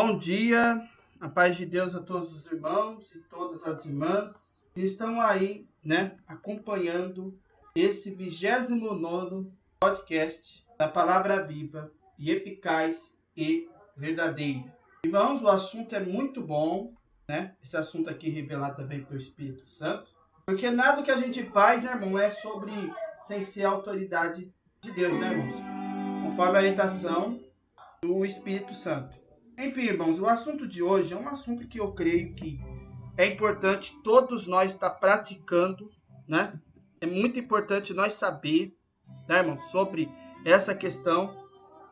Bom dia, a paz de Deus a todos os irmãos e todas as irmãs que estão aí, acompanhando esse 29º podcast da Palavra Viva e Eficaz e Verdadeira. Irmãos, o assunto é muito bom, Esse assunto aqui revelado também pelo Espírito Santo, porque nada que a gente faz, irmão, é sem ser a autoridade de Deus, irmãos? Conforme a orientação do Espírito Santo. Enfim, irmãos, o assunto de hoje é um assunto que eu creio que é importante todos nós estar praticando, É muito importante nós saber, irmãos, sobre essa questão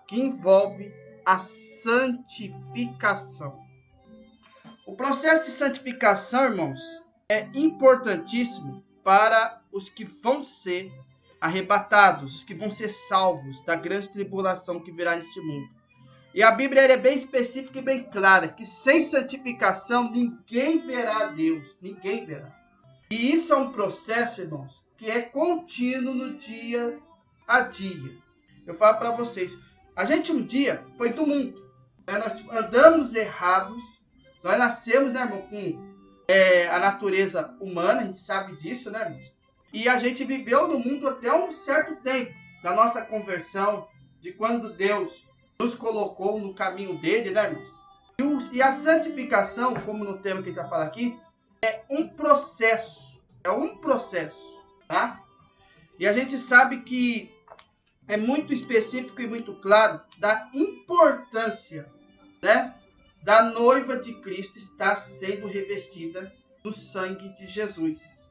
que envolve a santificação. O processo de santificação, irmãos, é importantíssimo para os que vão ser arrebatados, os que vão ser salvos da grande tribulação que virá neste mundo. E a Bíblia é bem específica e bem clara, que sem santificação ninguém verá a Deus, ninguém verá. E isso é um processo, irmãos, que é contínuo no dia a dia. Eu falo para vocês, a gente um dia foi do mundo, nós andamos errados, nós nascemos, irmão, com a natureza humana, a gente sabe disso, irmãos? E a gente viveu no mundo até um certo tempo, da nossa conversão, de quando Deus nos colocou no caminho dele, irmãos? E a santificação, como no tema que a gente vai falar aqui, é um processo, tá? E a gente sabe que é muito específico e muito claro da importância, da noiva de Cristo estar sendo revestida no sangue de Jesus.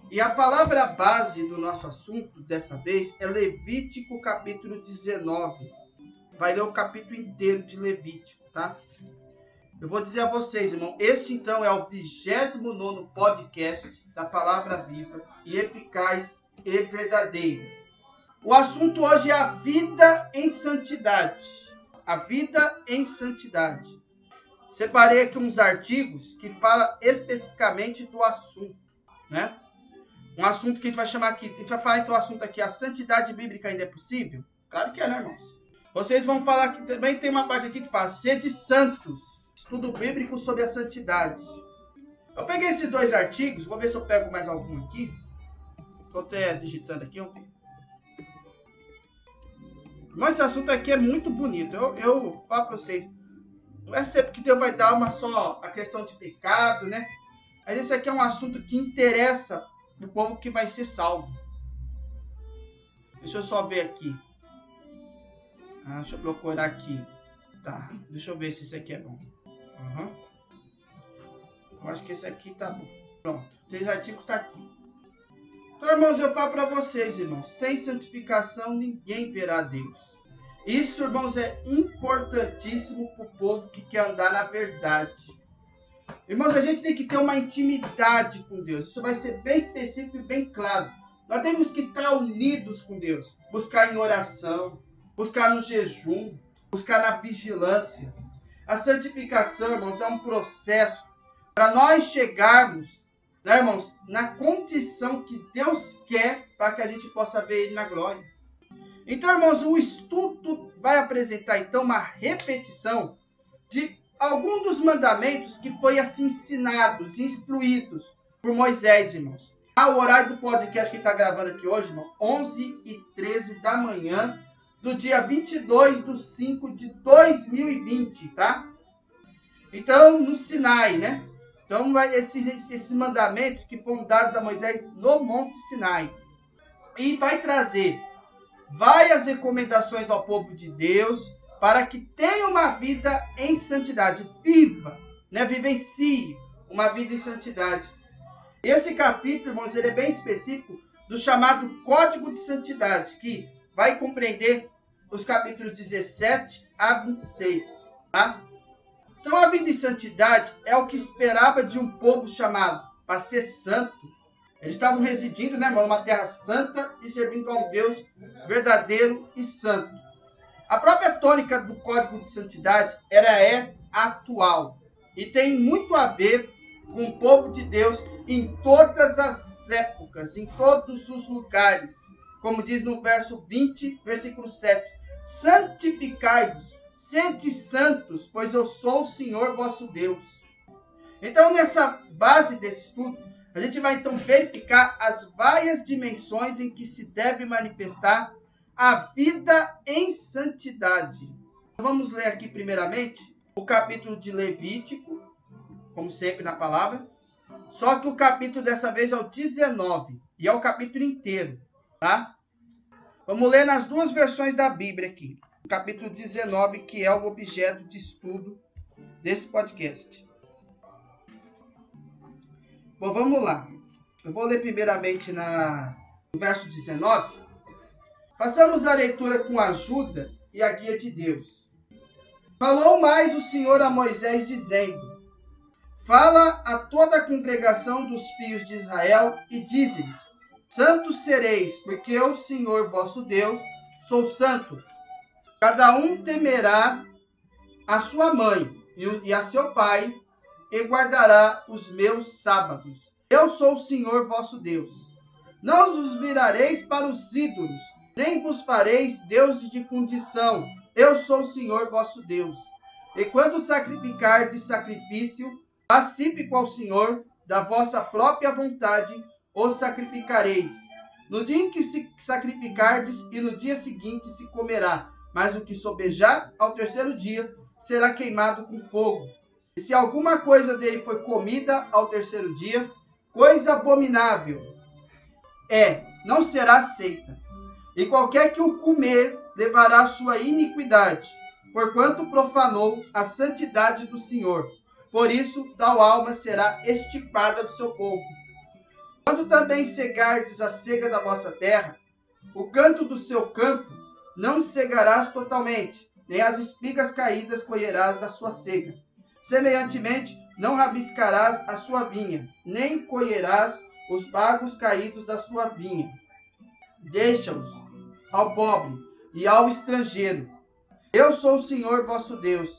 E a palavra base do nosso assunto, dessa vez, é Levítico capítulo 19. Vai ler o capítulo inteiro de Levítico, tá? Eu vou dizer a vocês, irmão, este então é o 29º podcast da Palavra Viva e Eficaz e Verdadeira. O assunto hoje é a vida em santidade. A vida em santidade. Separei aqui uns artigos que falam especificamente do assunto, Um assunto que a gente vai chamar aqui, a gente vai falar então o assunto aqui, a santidade bíblica ainda é possível? Claro que é, irmãos? Vocês vão falar que também tem uma parte aqui que fala sede santos, estudo bíblico sobre a santidade. Eu peguei esses dois artigos, vou ver se eu pego mais algum aqui. Estou até digitando aqui. Mas esse assunto aqui é muito bonito. Eu falo para vocês, não é sempre que Deus vai dar só a questão de pecado, Mas esse aqui é um assunto que interessa o povo que vai ser salvo. Deixa eu só ver aqui. Deixa eu procurar aqui. Tá, deixa eu ver se esse aqui é bom. Eu acho que esse aqui tá bom. Pronto, 3 artigos tá aqui. Então, irmãos, eu falo para vocês, irmãos, sem santificação ninguém verá a Deus. Isso, irmãos, é importantíssimo para o povo que quer andar na verdade. Irmãos, a gente tem que ter uma intimidade com Deus. Isso vai ser bem específico e bem claro. Nós temos que estar unidos com Deus. Buscar em oração, buscar no jejum, buscar na vigilância. A santificação, irmãos, é um processo para nós chegarmos, irmãos, na condição que Deus quer para que a gente possa ver Ele na glória. Então, irmãos, o estudo vai apresentar, então, uma repetição de alguns dos mandamentos que foi assim ensinados, instruídos por Moisés, irmãos. O horário do podcast que está gravando aqui hoje, irmão, 11h13 da manhã, do dia 22/5/2020, tá? Então, no Sinai, Então, esses mandamentos que foram dados a Moisés no Monte Sinai. E vai trazer várias recomendações ao povo de Deus para que tenha uma vida em santidade. Viva, vivencie uma vida em santidade. Esse capítulo, irmãos, ele é bem específico do chamado Código de Santidade, que vai compreender os capítulos 17 a 26, tá? Então, a vida em santidade é o que esperava de um povo chamado para ser santo. Eles estavam residindo, numa terra santa e servindo a um Deus verdadeiro e santo. A própria tônica do Código de Santidade é atual e tem muito a ver com o povo de Deus em todas as épocas, em todos os lugares. Como diz no verso 20, versículo 7. Santificai-vos, sede santos, pois eu sou o Senhor vosso Deus. Então, nessa base desse estudo, a gente vai então verificar as várias dimensões em que se deve manifestar a vida em santidade. Vamos ler aqui primeiramente o capítulo de Levítico, como sempre na palavra, só que o capítulo dessa vez é o 19, e é o capítulo inteiro, tá? Vamos ler nas duas versões da Bíblia aqui, o capítulo 19, que é o objeto de estudo desse podcast. Bom, vamos lá. Eu vou ler primeiramente no verso 19. Façamos a leitura com a ajuda e a guia de Deus. Falou mais o Senhor a Moisés, dizendo: Fala a toda a congregação dos filhos de Israel e dize-lhes: Santos sereis, porque eu, Senhor vosso Deus, sou santo. Cada um temerá a sua mãe e a seu pai, e guardará os meus sábados. Eu sou o Senhor vosso Deus. Não vos virareis para os ídolos, nem vos fareis deuses de fundição. Eu sou o Senhor vosso Deus. E quando sacrificardes sacrifício pacífico ao Senhor, da vossa própria vontade, os sacrificareis. No dia em que se sacrificardes, e no dia seguinte se comerá, mas o que sobejar ao terceiro dia será queimado com fogo. E se alguma coisa dele foi comida ao terceiro dia, coisa abominável não será aceita. E qualquer que o comer levará a sua iniquidade, porquanto profanou a santidade do Senhor. Por isso, tal alma será extirpada do seu povo. Quando também cegardes a cega da vossa terra, o canto do seu campo não cegarás totalmente, nem as espigas caídas colherás da sua cega. Semelhantemente, não rabiscarás a sua vinha, nem colherás os bagos caídos da sua vinha. Deixa-os ao pobre e ao estrangeiro. Eu sou o Senhor vosso Deus.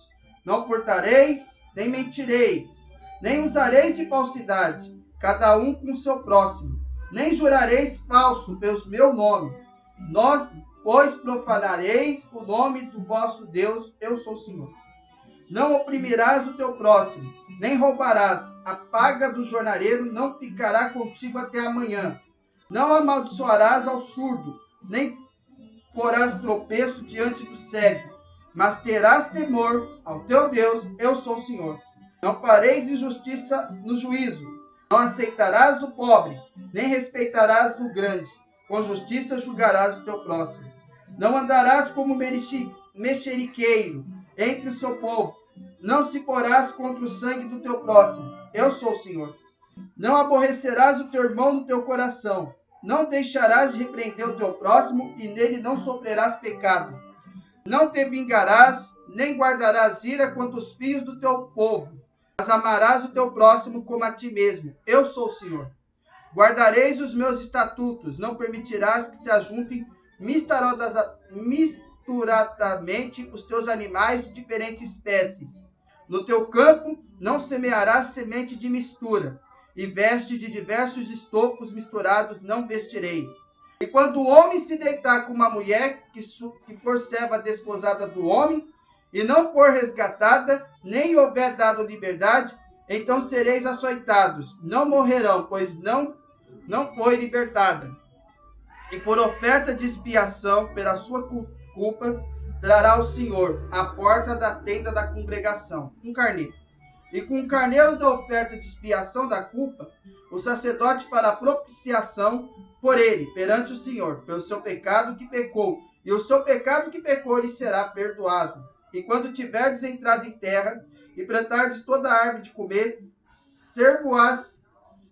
Não furtareis, nem mentireis, nem usareis de falsidade, cada um com o seu próximo, nem jurareis falso pelo meu nome. Pois profanareis o nome do vosso Deus, eu sou o Senhor. Não oprimirás o teu próximo, nem roubarás. A paga do jornaleiro não ficará contigo até amanhã. Não amaldiçoarás ao surdo, nem porás tropeço diante do cego. Mas terás temor ao teu Deus, eu sou o Senhor. Não fareis injustiça no juízo. Não aceitarás o pobre, nem respeitarás o grande. Com justiça julgarás o teu próximo. Não andarás como mexeriqueiro entre o seu povo. Não se porás contra o sangue do teu próximo. Eu sou o Senhor. Não aborrecerás o teu irmão no teu coração. Não deixarás de repreender o teu próximo, e nele não sofrerás pecado. Não te vingarás, nem guardarás ira contra os filhos do teu povo, mas amarás o teu próximo como a ti mesmo. Eu sou o Senhor. Guardareis os meus estatutos, não permitirás que se ajuntem misturadamente os teus animais de diferentes espécies. No teu campo não semearás semente de mistura, e veste de diversos estofos misturados não vestireis. E quando o homem se deitar com uma mulher que for serva desposada do homem, e não for resgatada, nem houver dado liberdade, então sereis açoitados. Não morrerão, pois não foi libertada. E por oferta de expiação pela sua culpa, trará o Senhor à porta da tenda da congregação um carneiro. E com o carneiro da oferta de expiação da culpa, o sacerdote fará propiciação por ele perante o Senhor, pelo seu pecado que pecou, e o seu pecado que pecou lhe será perdoado. E quando tiverdes entrado em terra, e plantardes toda a árvore de comer, servo-ás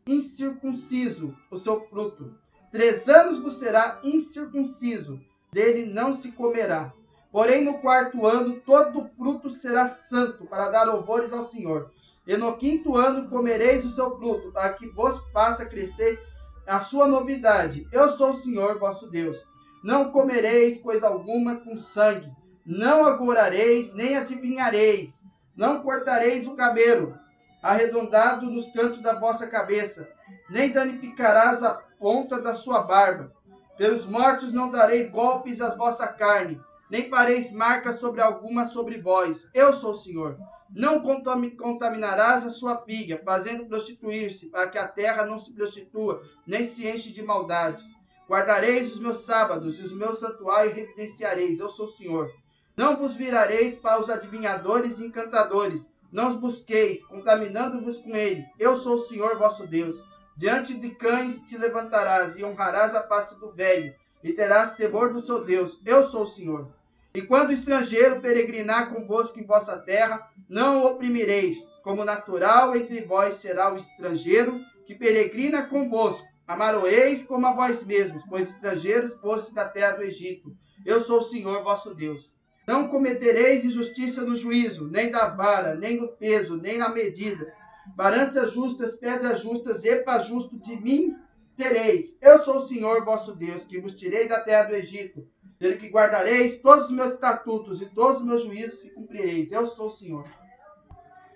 incircunciso o seu fruto. 3 anos vos será incircunciso, dele não se comerá. Porém, no 4º ano, todo o fruto será santo, para dar louvores ao Senhor. E no 5º ano comereis o seu fruto, para que vos faça crescer a sua novidade. Eu sou o Senhor vosso Deus. Não comereis coisa alguma com sangue. Não agorareis, nem adivinhareis. Não cortareis o cabelo arredondado nos cantos da vossa cabeça, nem danificarás a ponta da sua barba. Pelos mortos não darei golpes à vossa carne, nem fareis marca alguma sobre vós. Eu sou o Senhor. Não contaminarás a sua filha, fazendo prostituir-se, para que a terra não se prostitua, nem se enche de maldade. Guardareis os meus sábados e os meus santuários reverenciareis. Eu sou o Senhor. Não vos virareis para os adivinhadores e encantadores. Não os busqueis, contaminando-vos com ele. Eu sou o Senhor vosso Deus. Diante de cães te levantarás e honrarás a face do velho, e terás temor do seu Deus. Eu sou o Senhor. E quando o estrangeiro peregrinar convosco em vossa terra, não o oprimireis. Como natural entre vós será o estrangeiro que peregrina convosco. Amar-o-eis como a vós mesmos, pois estrangeiros foste da terra do Egito. Eu sou o Senhor vosso Deus. Não cometereis injustiça no juízo, nem da vara, nem do peso, nem na medida. Balanças justas, pedras justas, epa justo de mim tereis. Eu sou o Senhor vosso Deus, que vos tirei da terra do Egito. Pelo que guardareis todos os meus estatutos e todos os meus juízos se cumprireis. Eu sou o Senhor.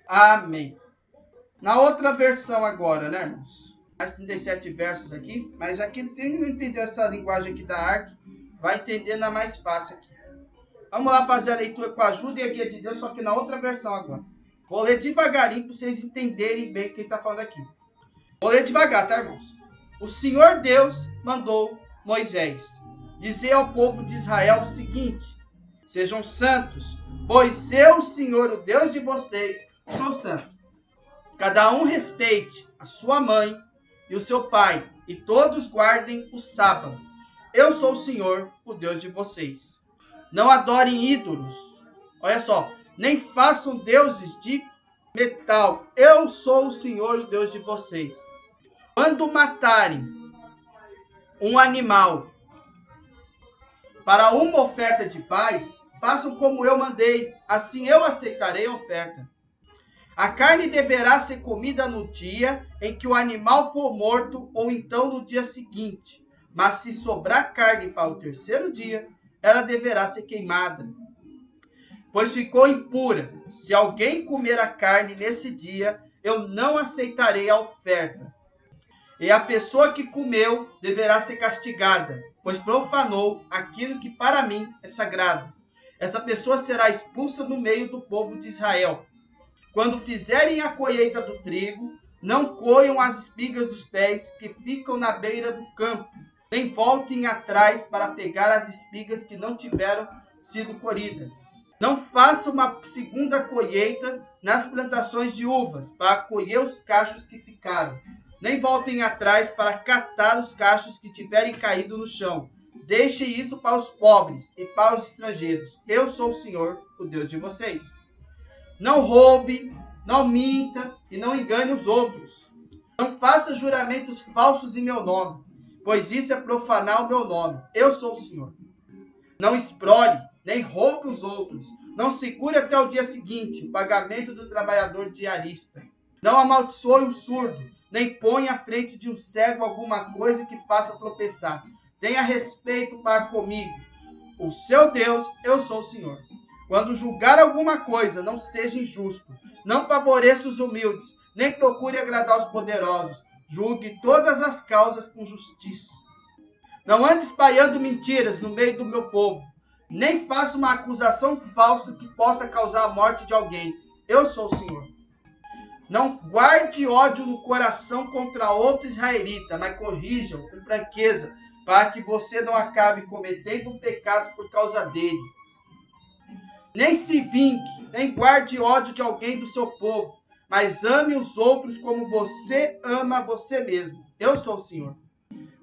Amém. Na outra versão agora, né, irmãos? Mais 37 versos aqui. Mas aqui, quem não entender essa linguagem aqui da arte, vai entender na mais fácil aqui. Vamos lá fazer a leitura com a ajuda e a guia de Deus, só que na outra versão agora. Vou ler devagarinho para vocês entenderem bem o que ele está falando aqui. Vou ler devagar, tá, irmãos? O Senhor Deus mandou Moisés dizer ao povo de Israel o seguinte: sejam santos, pois eu, Senhor, o Deus de vocês, sou santo. Cada um respeite a sua mãe e o seu pai, e todos guardem o sábado. Eu sou o Senhor, o Deus de vocês. Não adorem ídolos. Olha só. Nem façam deuses de metal. Eu sou o Senhor, o Deus de vocês. Quando matarem um animal para uma oferta de paz, façam como eu mandei. Assim eu aceitarei a oferta. A carne deverá ser comida no dia em que o animal for morto, ou então no dia seguinte. Mas se sobrar carne para o terceiro dia, ela deverá ser queimada, pois ficou impura. Se alguém comer a carne nesse dia, eu não aceitarei a oferta. E a pessoa que comeu deverá ser castigada, pois profanou aquilo que para mim é sagrado. Essa pessoa será expulsa do meio do povo de Israel. Quando fizerem a colheita do trigo, não colham as espigas dos pés que ficam na beira do campo, nem voltem atrás para pegar as espigas que não tiveram sido colhidas. Não façam uma segunda colheita nas plantações de uvas, para colher os cachos que ficaram. Nem voltem atrás para catar os cachos que tiverem caído no chão. Deixe isso para os pobres e para os estrangeiros. Eu sou o Senhor, o Deus de vocês. Não roube, não minta e não engane os outros. Não faça juramentos falsos em meu nome, pois isso é profanar o meu nome. Eu sou o Senhor. Não esprole, nem roube os outros. Não segure até o dia seguinte o pagamento do trabalhador diarista. Não amaldiçoe um surdo, nem ponha à frente de um cego alguma coisa que faça tropeçar. Tenha respeito para comigo, o seu Deus. Eu sou o Senhor. Quando julgar alguma coisa, não seja injusto. Não favoreça os humildes, nem procure agradar os poderosos. Julgue todas as causas com justiça. Não ande espalhando mentiras no meio do meu povo, nem faça uma acusação falsa que possa causar a morte de alguém. Eu sou o Senhor. Não guarde ódio no coração contra outro israelita, mas corrija-o com franqueza, para que você não acabe cometendo um pecado por causa dele. Nem se vingue, nem guarde ódio de alguém do seu povo, mas ame os outros como você ama você mesmo. Eu sou o Senhor.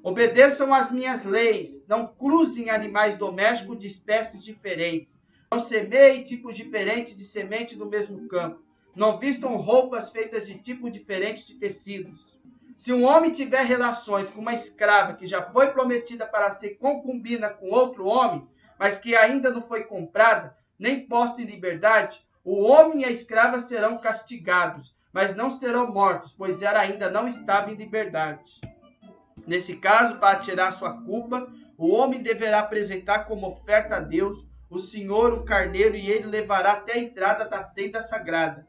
Obedeçam às minhas leis. Não cruzem animais domésticos de espécies diferentes. Não semeiem tipos diferentes de semente no mesmo campo. Não vistam roupas feitas de tipos diferentes de tecidos. Se um homem tiver relações com uma escrava que já foi prometida para ser concubina com outro homem, mas que ainda não foi comprada, nem posta em liberdade, o homem e a escrava serão castigados, mas não serão mortos, pois ela ainda não estava em liberdade. Nesse caso, para tirar sua culpa, o homem deverá apresentar como oferta a Deus o Senhor um carneiro, e ele levará até a entrada da tenda sagrada.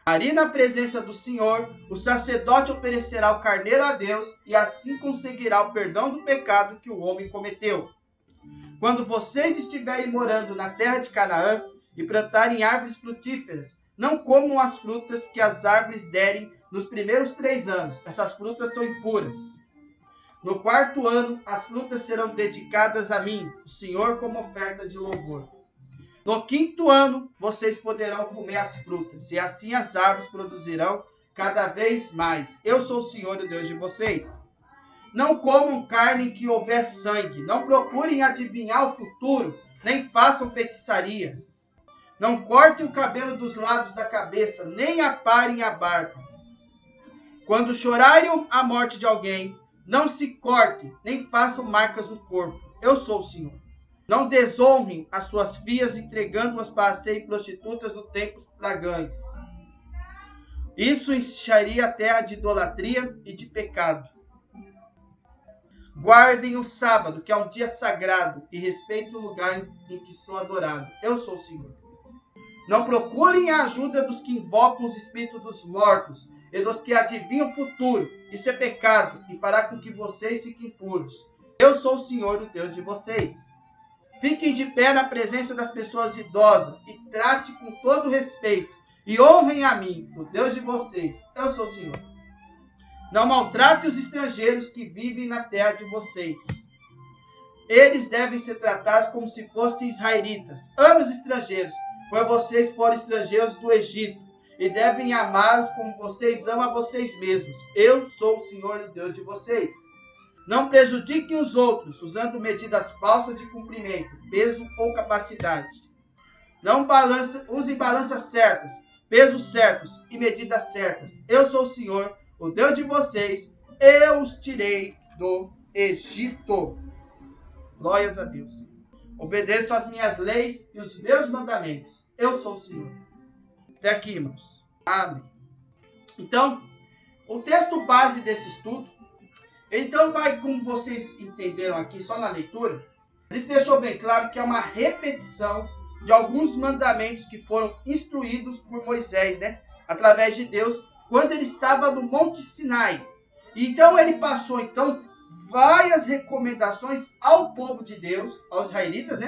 Ali na presença do Senhor, o sacerdote oferecerá o carneiro a Deus, e assim conseguirá o perdão do pecado que o homem cometeu. Quando vocês estiverem morando na terra de Canaã e plantarem árvores frutíferas, não comam as frutas que as árvores derem nos primeiros 3 anos. Essas frutas são impuras. No 4º ano, as frutas serão dedicadas a mim, o Senhor, como oferta de louvor. No 5º ano, vocês poderão comer as frutas, e assim as árvores produzirão cada vez mais. Eu sou o Senhor, o Deus de vocês. Não comam carne em que houver sangue. Não procurem adivinhar o futuro, nem façam feitiçarias. Não cortem o cabelo dos lados da cabeça, nem aparem a barba. Quando chorarem a morte de alguém, não se cortem, nem façam marcas no corpo. Eu sou o Senhor. Não desonrem as suas filhas, entregando-as para serem prostitutas no templo pagãos. Isso encheria a terra de idolatria e de pecado. Guardem o sábado, que é um dia sagrado, e respeitem o lugar em que sou adorado. Eu sou o Senhor. Não procurem a ajuda dos que invocam os espíritos dos mortos e dos que adivinham o futuro. Isso é pecado e fará com que vocês fiquem puros. Eu sou o Senhor, o Deus de vocês. Fiquem de pé na presença das pessoas idosas e trate com todo respeito e honrem a mim, o Deus de vocês. Eu sou o Senhor. Não maltrate os estrangeiros que vivem na terra de vocês. Eles devem ser tratados como se fossem israelitas. Amem os estrangeiros, pois vocês foram estrangeiros do Egito, e devem amá-los como vocês amam a vocês mesmos. Eu sou o Senhor, o Deus de vocês. Não prejudiquem os outros, usando medidas falsas de comprimento, peso ou capacidade. Não usem balanças certas, pesos certos e medidas certas. Eu sou o Senhor, o Deus de vocês. Eu os tirei do Egito. Glórias a Deus. Obedeçam às minhas leis e os meus mandamentos. Eu sou o Senhor. Até aqui, irmãos. Amém. Então, o texto base desse estudo, então vai, como vocês entenderam aqui só na leitura, a gente deixou bem claro que é uma repetição de alguns mandamentos que foram instruídos por Moisés, através de Deus, quando ele estava no Monte Sinai. Então ele passou várias recomendações ao povo de Deus, aos israelitas,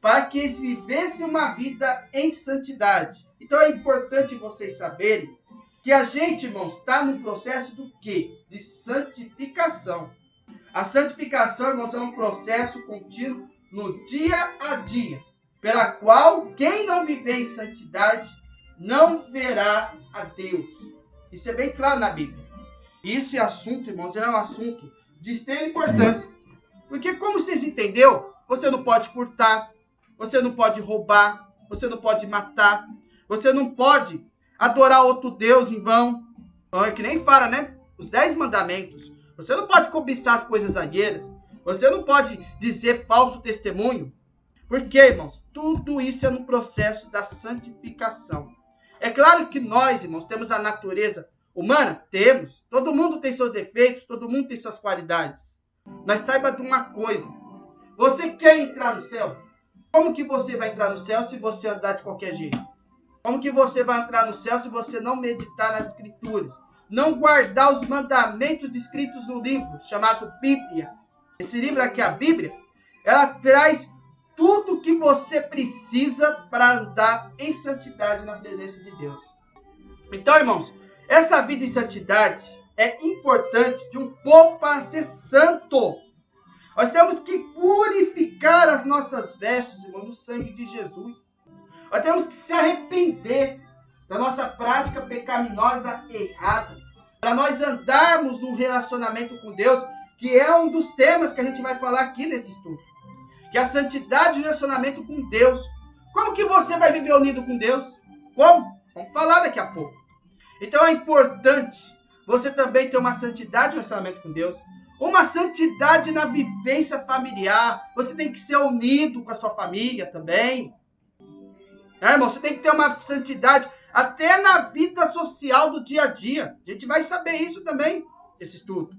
para que eles vivessem uma vida em santidade. Então é importante vocês saberem que a gente, irmãos, está num processo do quê? De santificação. A santificação, irmãos, é um processo contínuo no dia a dia, pela qual quem não viver em santidade não verá a Deus. Isso é bem claro na Bíblia. E esse assunto, irmãos, é um assunto de extrema importância. Porque, como vocês entenderam, você não pode furtar, você não pode roubar, você não pode matar, você não pode adorar outro Deus em vão. É que nem fala, os 10 mandamentos. Você não pode cobiçar as coisas alheiras. Você não pode dizer falso testemunho. Por quê, irmãos? Tudo isso é no processo da santificação. É claro que nós, irmãos, temos a natureza humana? Temos. Todo mundo tem seus defeitos, todo mundo tem suas qualidades. Mas saiba de uma coisa. Você quer entrar no céu? Como que você vai entrar no céu se você andar de qualquer jeito? Como que você vai entrar no céu se você não meditar nas Escrituras? Não guardar os mandamentos descritos no livro chamado Bíblia. Esse livro aqui, a Bíblia, ela traz tudo o que você precisa para andar em santidade na presença de Deus. Então, irmãos, essa vida em santidade é importante de um povo para ser santo. Nós temos que purificar as nossas vestes, irmãos, no sangue de Jesus. Nós temos que se arrepender da nossa prática pecaminosa errada, para nós andarmos num relacionamento com Deus, que é um dos temas que a gente vai falar aqui nesse estudo. Que é a santidade e o relacionamento com Deus. Como que você vai viver unido com Deus? Como? Vamos falar daqui a pouco. Então é importante você também ter uma santidade no relacionamento com Deus, uma santidade na vivência familiar. Você tem que ser unido com a sua família também. Irmão, você tem que ter uma santidade até na vida social do dia a dia. A gente vai saber isso também, esse estudo.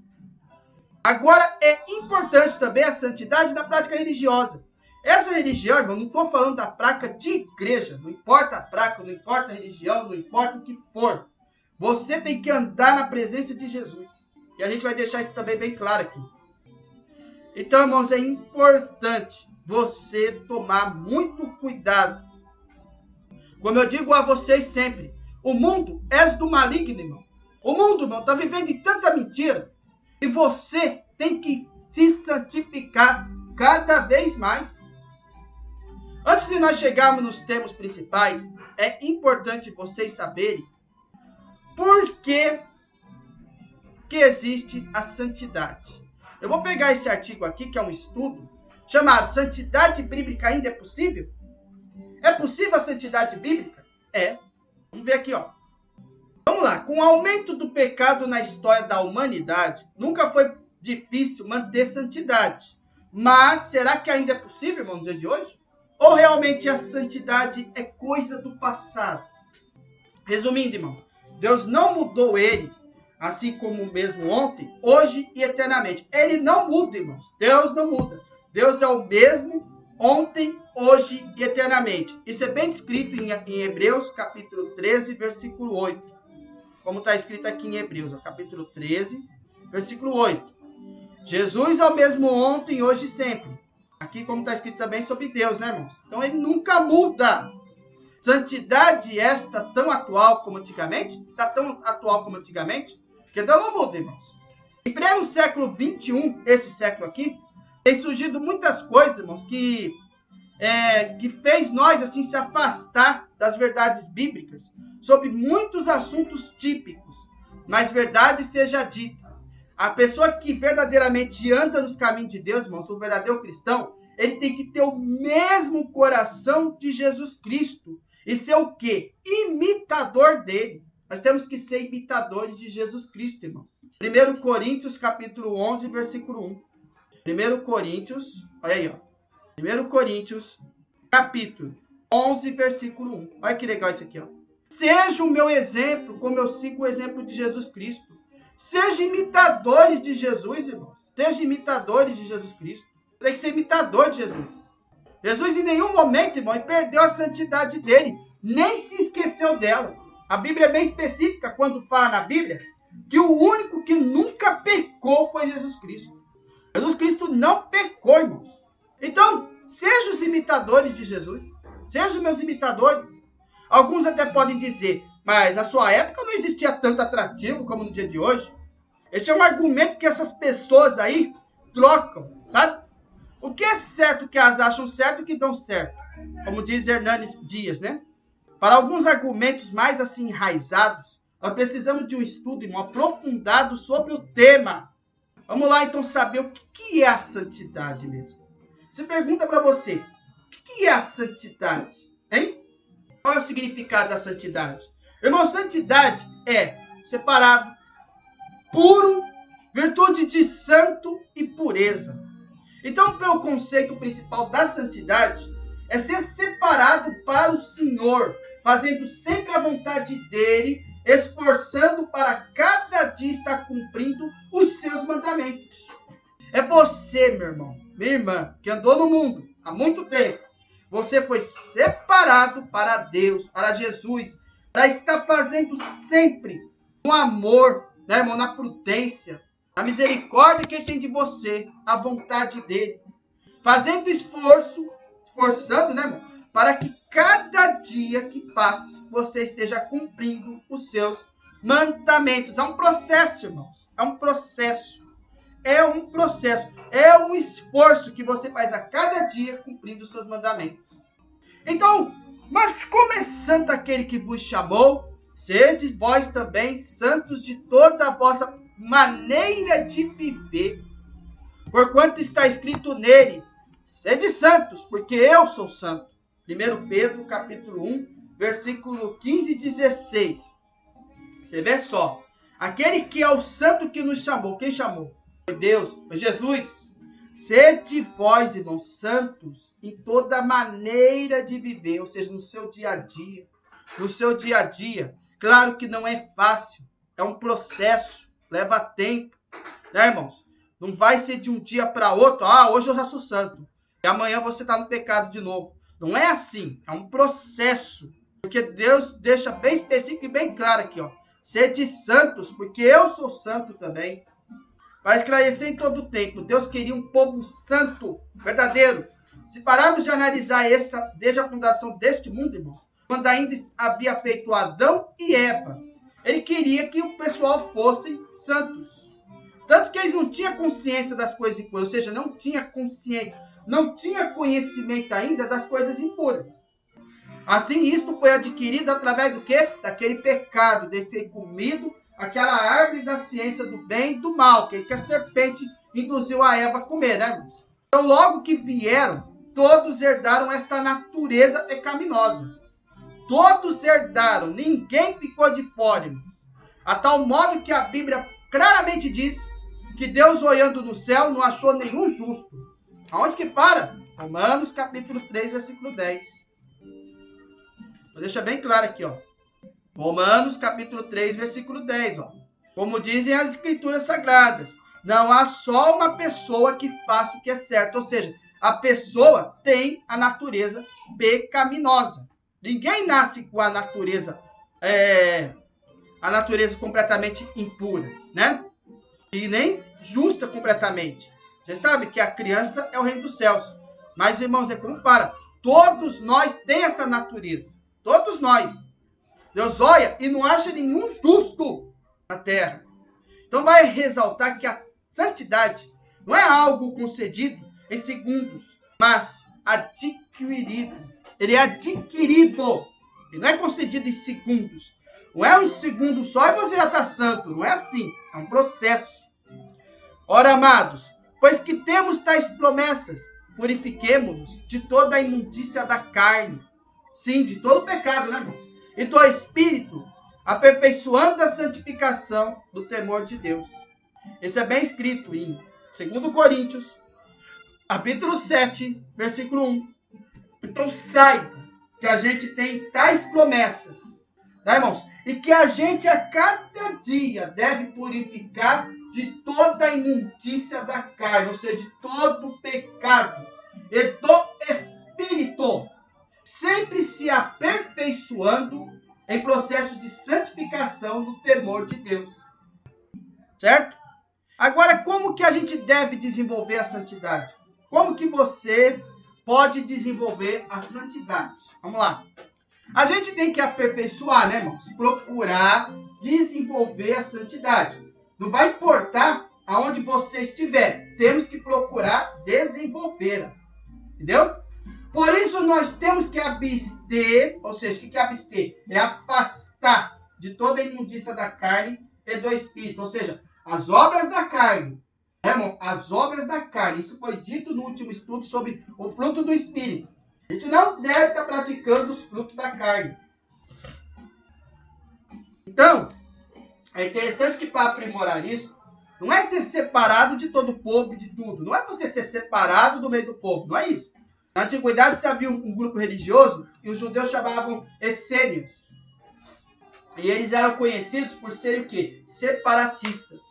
Agora, é importante também a santidade na prática religiosa. Essa religião, irmão, não estou falando da prática de igreja. Não importa a prática, não importa a religião, não importa o que for. Você tem que andar na presença de Jesus. E a gente vai deixar isso também bem claro aqui. Então, irmãos, é importante você tomar muito cuidado. Como eu digo a vocês sempre, o mundo é do maligno, irmão. O mundo, irmão, está vivendo em tanta mentira. E você tem que se santificar cada vez mais. Antes de nós chegarmos nos termos principais, é importante vocês saberem por que existe a santidade. Eu vou pegar esse artigo aqui, que é um estudo, chamado Santidade Bíblica Ainda é Possível? É possível a santidade bíblica? É. Vamos ver aqui, ó. Vamos lá. Com o aumento do pecado na história da humanidade, nunca foi difícil manter santidade. Mas será que ainda é possível, irmão, no dia de hoje? Ou realmente a santidade é coisa do passado? Resumindo, irmão, Deus não mudou ele, assim como mesmo ontem, hoje e eternamente. Ele não muda, irmãos. Deus não muda. Deus é o mesmo ontem, hoje e eternamente. Isso é bem descrito em Hebreus, capítulo 13, versículo 8. Como está escrito aqui em Hebreus, capítulo 13, versículo 8. Jesus é o mesmo ontem, hoje e sempre. Aqui como está escrito também sobre Deus, né, irmãos? Então ele nunca muda. Santidade esta tão atual como antigamente? Está tão atual como antigamente? Porque Deus não muda, irmãos. Em pleno século 21, esse século aqui, tem surgido muitas coisas, irmãos, que fez nós assim se afastar das verdades bíblicas sobre muitos assuntos típicos. Mas verdade seja dita. A pessoa que verdadeiramente anda nos caminhos de Deus, irmãos, o verdadeiro cristão, ele tem que ter o mesmo coração de Jesus Cristo. E ser o quê? Imitador dele. Nós temos que ser imitadores de Jesus Cristo, irmãos. 1 Coríntios, capítulo 11, versículo 1. 1 Coríntios, olha aí, ó. 1 Coríntios, capítulo 11, versículo 1. Olha que legal isso aqui, ó. Seja o meu exemplo, como eu sigo o exemplo de Jesus Cristo. Seja imitadores de Jesus, irmãos. Seja imitadores de Jesus Cristo. Tem que ser imitador de Jesus. Jesus em nenhum momento, irmão, perdeu a santidade dele. Nem se esqueceu dela. A Bíblia é bem específica quando fala na Bíblia que o único que nunca pecou foi Jesus Cristo. Jesus Cristo não pecou, irmãos. Então, sejam os imitadores de Jesus. Sejam os meus imitadores. Alguns até podem dizer, mas na sua época não existia tanto atrativo como no dia de hoje. Esse é um argumento que essas pessoas aí trocam, sabe? O que é certo que elas acham certo e que dão certo. Como diz Hernani Dias, né? Para alguns argumentos mais assim enraizados, nós precisamos de um estudo, irmão, aprofundado sobre o tema. Vamos lá então saber o que é a santidade mesmo. Se pergunta para você, o que é a santidade? Hein? Qual é o significado da santidade? Irmão, santidade é separado, puro, virtude de santo e pureza. Então, pelo conceito principal da santidade, é ser separado para o Senhor, fazendo sempre a vontade dele, esforçando para cada dia estar cumprindo os seus mandamentos. É você, meu irmão, minha irmã, que andou no mundo há muito tempo. Você foi separado para Deus, para Jesus, para estar fazendo sempre com amor, né, irmão, na prudência, na misericórdia que ele tem de você, a vontade dele. Fazendo esforçando, né, irmão, para que cada dia que passe, você esteja cumprindo os seus mandamentos. É um processo, irmãos. É um processo. É um processo. É um esforço que você faz a cada dia cumprindo os seus mandamentos. Então, mas como é santo aquele que vos chamou, sede vós também santos de toda a vossa maneira de viver. Porquanto está escrito nele, sede santos, porque eu sou santo. 1 Pedro, capítulo 1, versículo 15 e 16. Você vê só. Aquele que é o santo que nos chamou. Quem chamou? Foi Deus, foi Jesus. Sede vós, irmãos, santos em toda maneira de viver. Ou seja, no seu dia a dia. No seu dia a dia. Claro que não é fácil. É um processo. Leva tempo. Né, irmãos? Não vai ser de um dia para outro. Ah, hoje eu já sou santo. E amanhã você está no pecado de novo. Não é assim. É um processo. Porque Deus deixa bem específico e bem claro aqui, ó. Sede santos, porque eu sou santo também. para esclarecer em todo o tempo. Deus queria um povo santo, verdadeiro. Se pararmos de analisar desde a fundação deste mundo, irmão, quando ainda havia feito Adão e Eva, ele queria que o pessoal fosse santos. Tanto que eles não tinham consciência das coisas impuras, ou seja, não tinha consciência, não tinha conhecimento ainda das coisas impuras. Assim, isto foi adquirido através do quê? Daquele pecado, de ter comido aquela árvore da ciência do bem e do mal, que a serpente induziu a Eva a comer, né, irmãos? Então, logo que vieram, todos herdaram esta natureza pecaminosa. Todos herdaram, ninguém ficou de fora, irmãos. A tal modo que a Bíblia claramente diz que Deus, olhando no céu, não achou nenhum justo. Aonde que para? Romanos capítulo 3, versículo 10. Vou deixar bem claro aqui, ó. Romanos capítulo 3, versículo 10, ó. Como dizem as escrituras sagradas, não há só uma pessoa que faça o que é certo. Ou seja, a pessoa tem a natureza pecaminosa. Ninguém nasce com a natureza completamente impura, né? E nem justa completamente. Você sabe que a criança é o reino dos céus. Mas, irmãos, é como fala, todos nós temos essa natureza. Todos nós. Deus olha e não acha nenhum justo na terra. Então vai ressaltar que a santidade não é algo concedido em segundos, mas adquirido. Ele é adquirido. Ele não é concedido em segundos. Não é um segundo só e você já está santo. Não é assim. É um processo. Ora, amados, pois que temos tais promessas, purifiquemo-nos de toda a imundícia da carne. Sim, de todo o pecado, né, irmãos? E do Espírito, aperfeiçoando a santificação do temor de Deus. Isso é bem escrito em 2 Coríntios, capítulo 7, versículo 1. Então saiba que a gente tem tais promessas, né, irmãos? E que a gente a cada dia deve purificar de toda a imundícia da carne, ou seja, de todo o pecado e do Espírito, sempre se aperfeiçoando em processo de santificação do temor de Deus. Certo? Agora, como que a gente deve desenvolver a santidade? Como que você pode desenvolver a santidade? Vamos lá. A gente tem que aperfeiçoar, né, irmãos? Procurar desenvolver a santidade. Não vai importar aonde você estiver. Temos que procurar desenvolvê-la. Entendeu? Por isso nós temos que abster, ou seja, o que é abster? É afastar de toda a imundícia da carne e do Espírito. Ou seja, as obras da carne. Irmão, as obras da carne. Isso foi dito no último estudo sobre o fruto do Espírito. A gente não deve estar praticando os frutos da carne. Então, é interessante que para aprimorar isso, não é ser separado de todo o povo e de tudo. Não é você ser separado do meio do povo. Não é isso. Na antiguidade, se havia um grupo religioso e os judeus chamavam essênios. E eles eram conhecidos por serem o quê? Separatistas.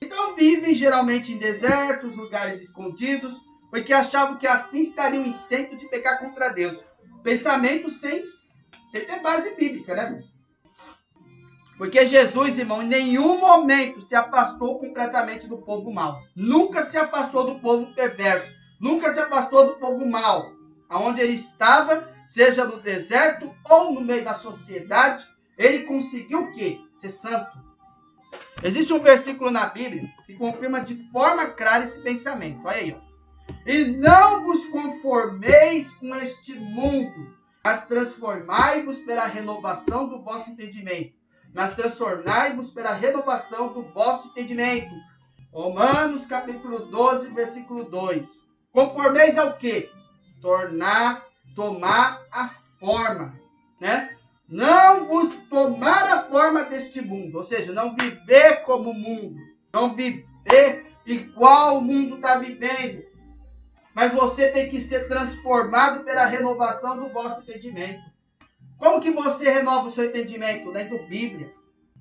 Então vivem geralmente em desertos, lugares escondidos, porque achavam que assim estariam isento de pecar contra Deus. Pensamento sem ter base bíblica, né, irmão? Porque Jesus, irmão, em nenhum momento se afastou completamente do povo mau. Nunca se afastou do povo perverso. Nunca se afastou do povo mau. Aonde ele estava, seja no deserto ou no meio da sociedade, ele conseguiu o quê? Ser santo. Existe um versículo na Bíblia que confirma de forma clara esse pensamento. Olha aí, ó. E não vos conformeis com este mundo, mas transformai-vos pela renovação do vosso entendimento. Mas transformai-vos pela renovação do vosso entendimento. Romanos capítulo 12, versículo 2. Conformeis ao quê? Tomar a forma, né? Não vos tomar a forma deste mundo, ou seja, não viver como o mundo, não viver igual o mundo está vivendo, mas você tem que ser transformado pela renovação do vosso entendimento. Como que você renova o seu entendimento? Lendo Bíblia,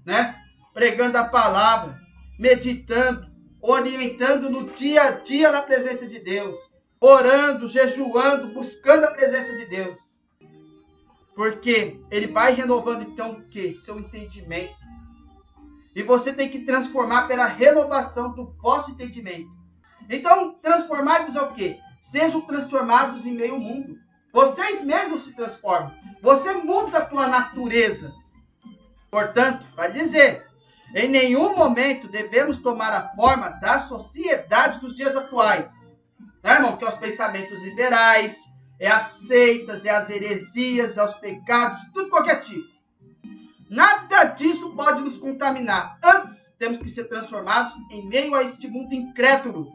né? Pregando a palavra, meditando, orientando no dia a dia na presença de Deus, orando, jejuando, buscando a presença de Deus. Porque ele vai renovando então o quê? Seu entendimento. E você tem que transformar pela renovação do vosso entendimento. Então, transformados é o quê? Sejam transformados em meio ao mundo. Vocês mesmos se transformam. Você muda a tua natureza. Portanto, vai dizer, em nenhum momento devemos tomar a forma da sociedade dos dias atuais. Né, irmão? Que é os pensamentos liberais, é as seitas, é as heresias, é os pecados, tudo qualquer tipo. Nada disso pode nos contaminar. Antes, temos que ser transformados em meio a este mundo incrédulo.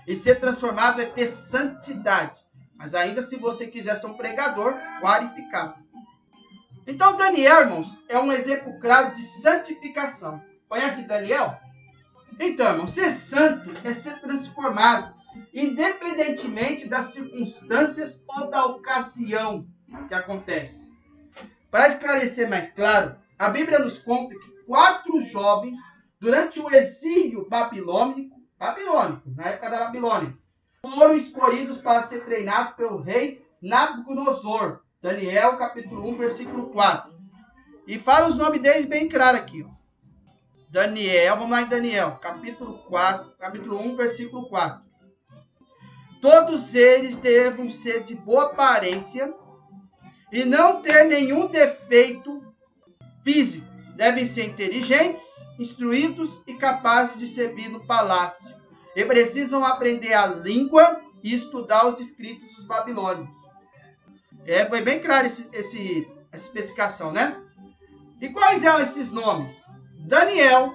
E ser transformado é ter santidade. Mas ainda se você quiser ser um pregador qualificado. Então Daniel, irmãos, é um exemplo claro de santificação. Conhece Daniel? Então, irmão, ser santo é ser transformado, independentemente das circunstâncias ou da ocasião que acontece. Para esclarecer mais claro, a Bíblia nos conta que 4 jovens, durante o exílio babilônico, na época da Babilônia, foram escolhidos para ser treinados pelo rei Nabucodonosor. Daniel, capítulo 1, versículo 4. E fala os nomes deles bem claro aqui. Ó. Daniel, vamos lá em Daniel, capítulo 1, versículo 4. Todos eles devem ser de boa aparência e não ter nenhum defeito físico. Devem ser inteligentes, instruídos e capazes de servir no palácio. E precisam aprender a língua e estudar os escritos dos babilônios. Foi bem claro essa especificação, né? E quais são esses nomes? Daniel,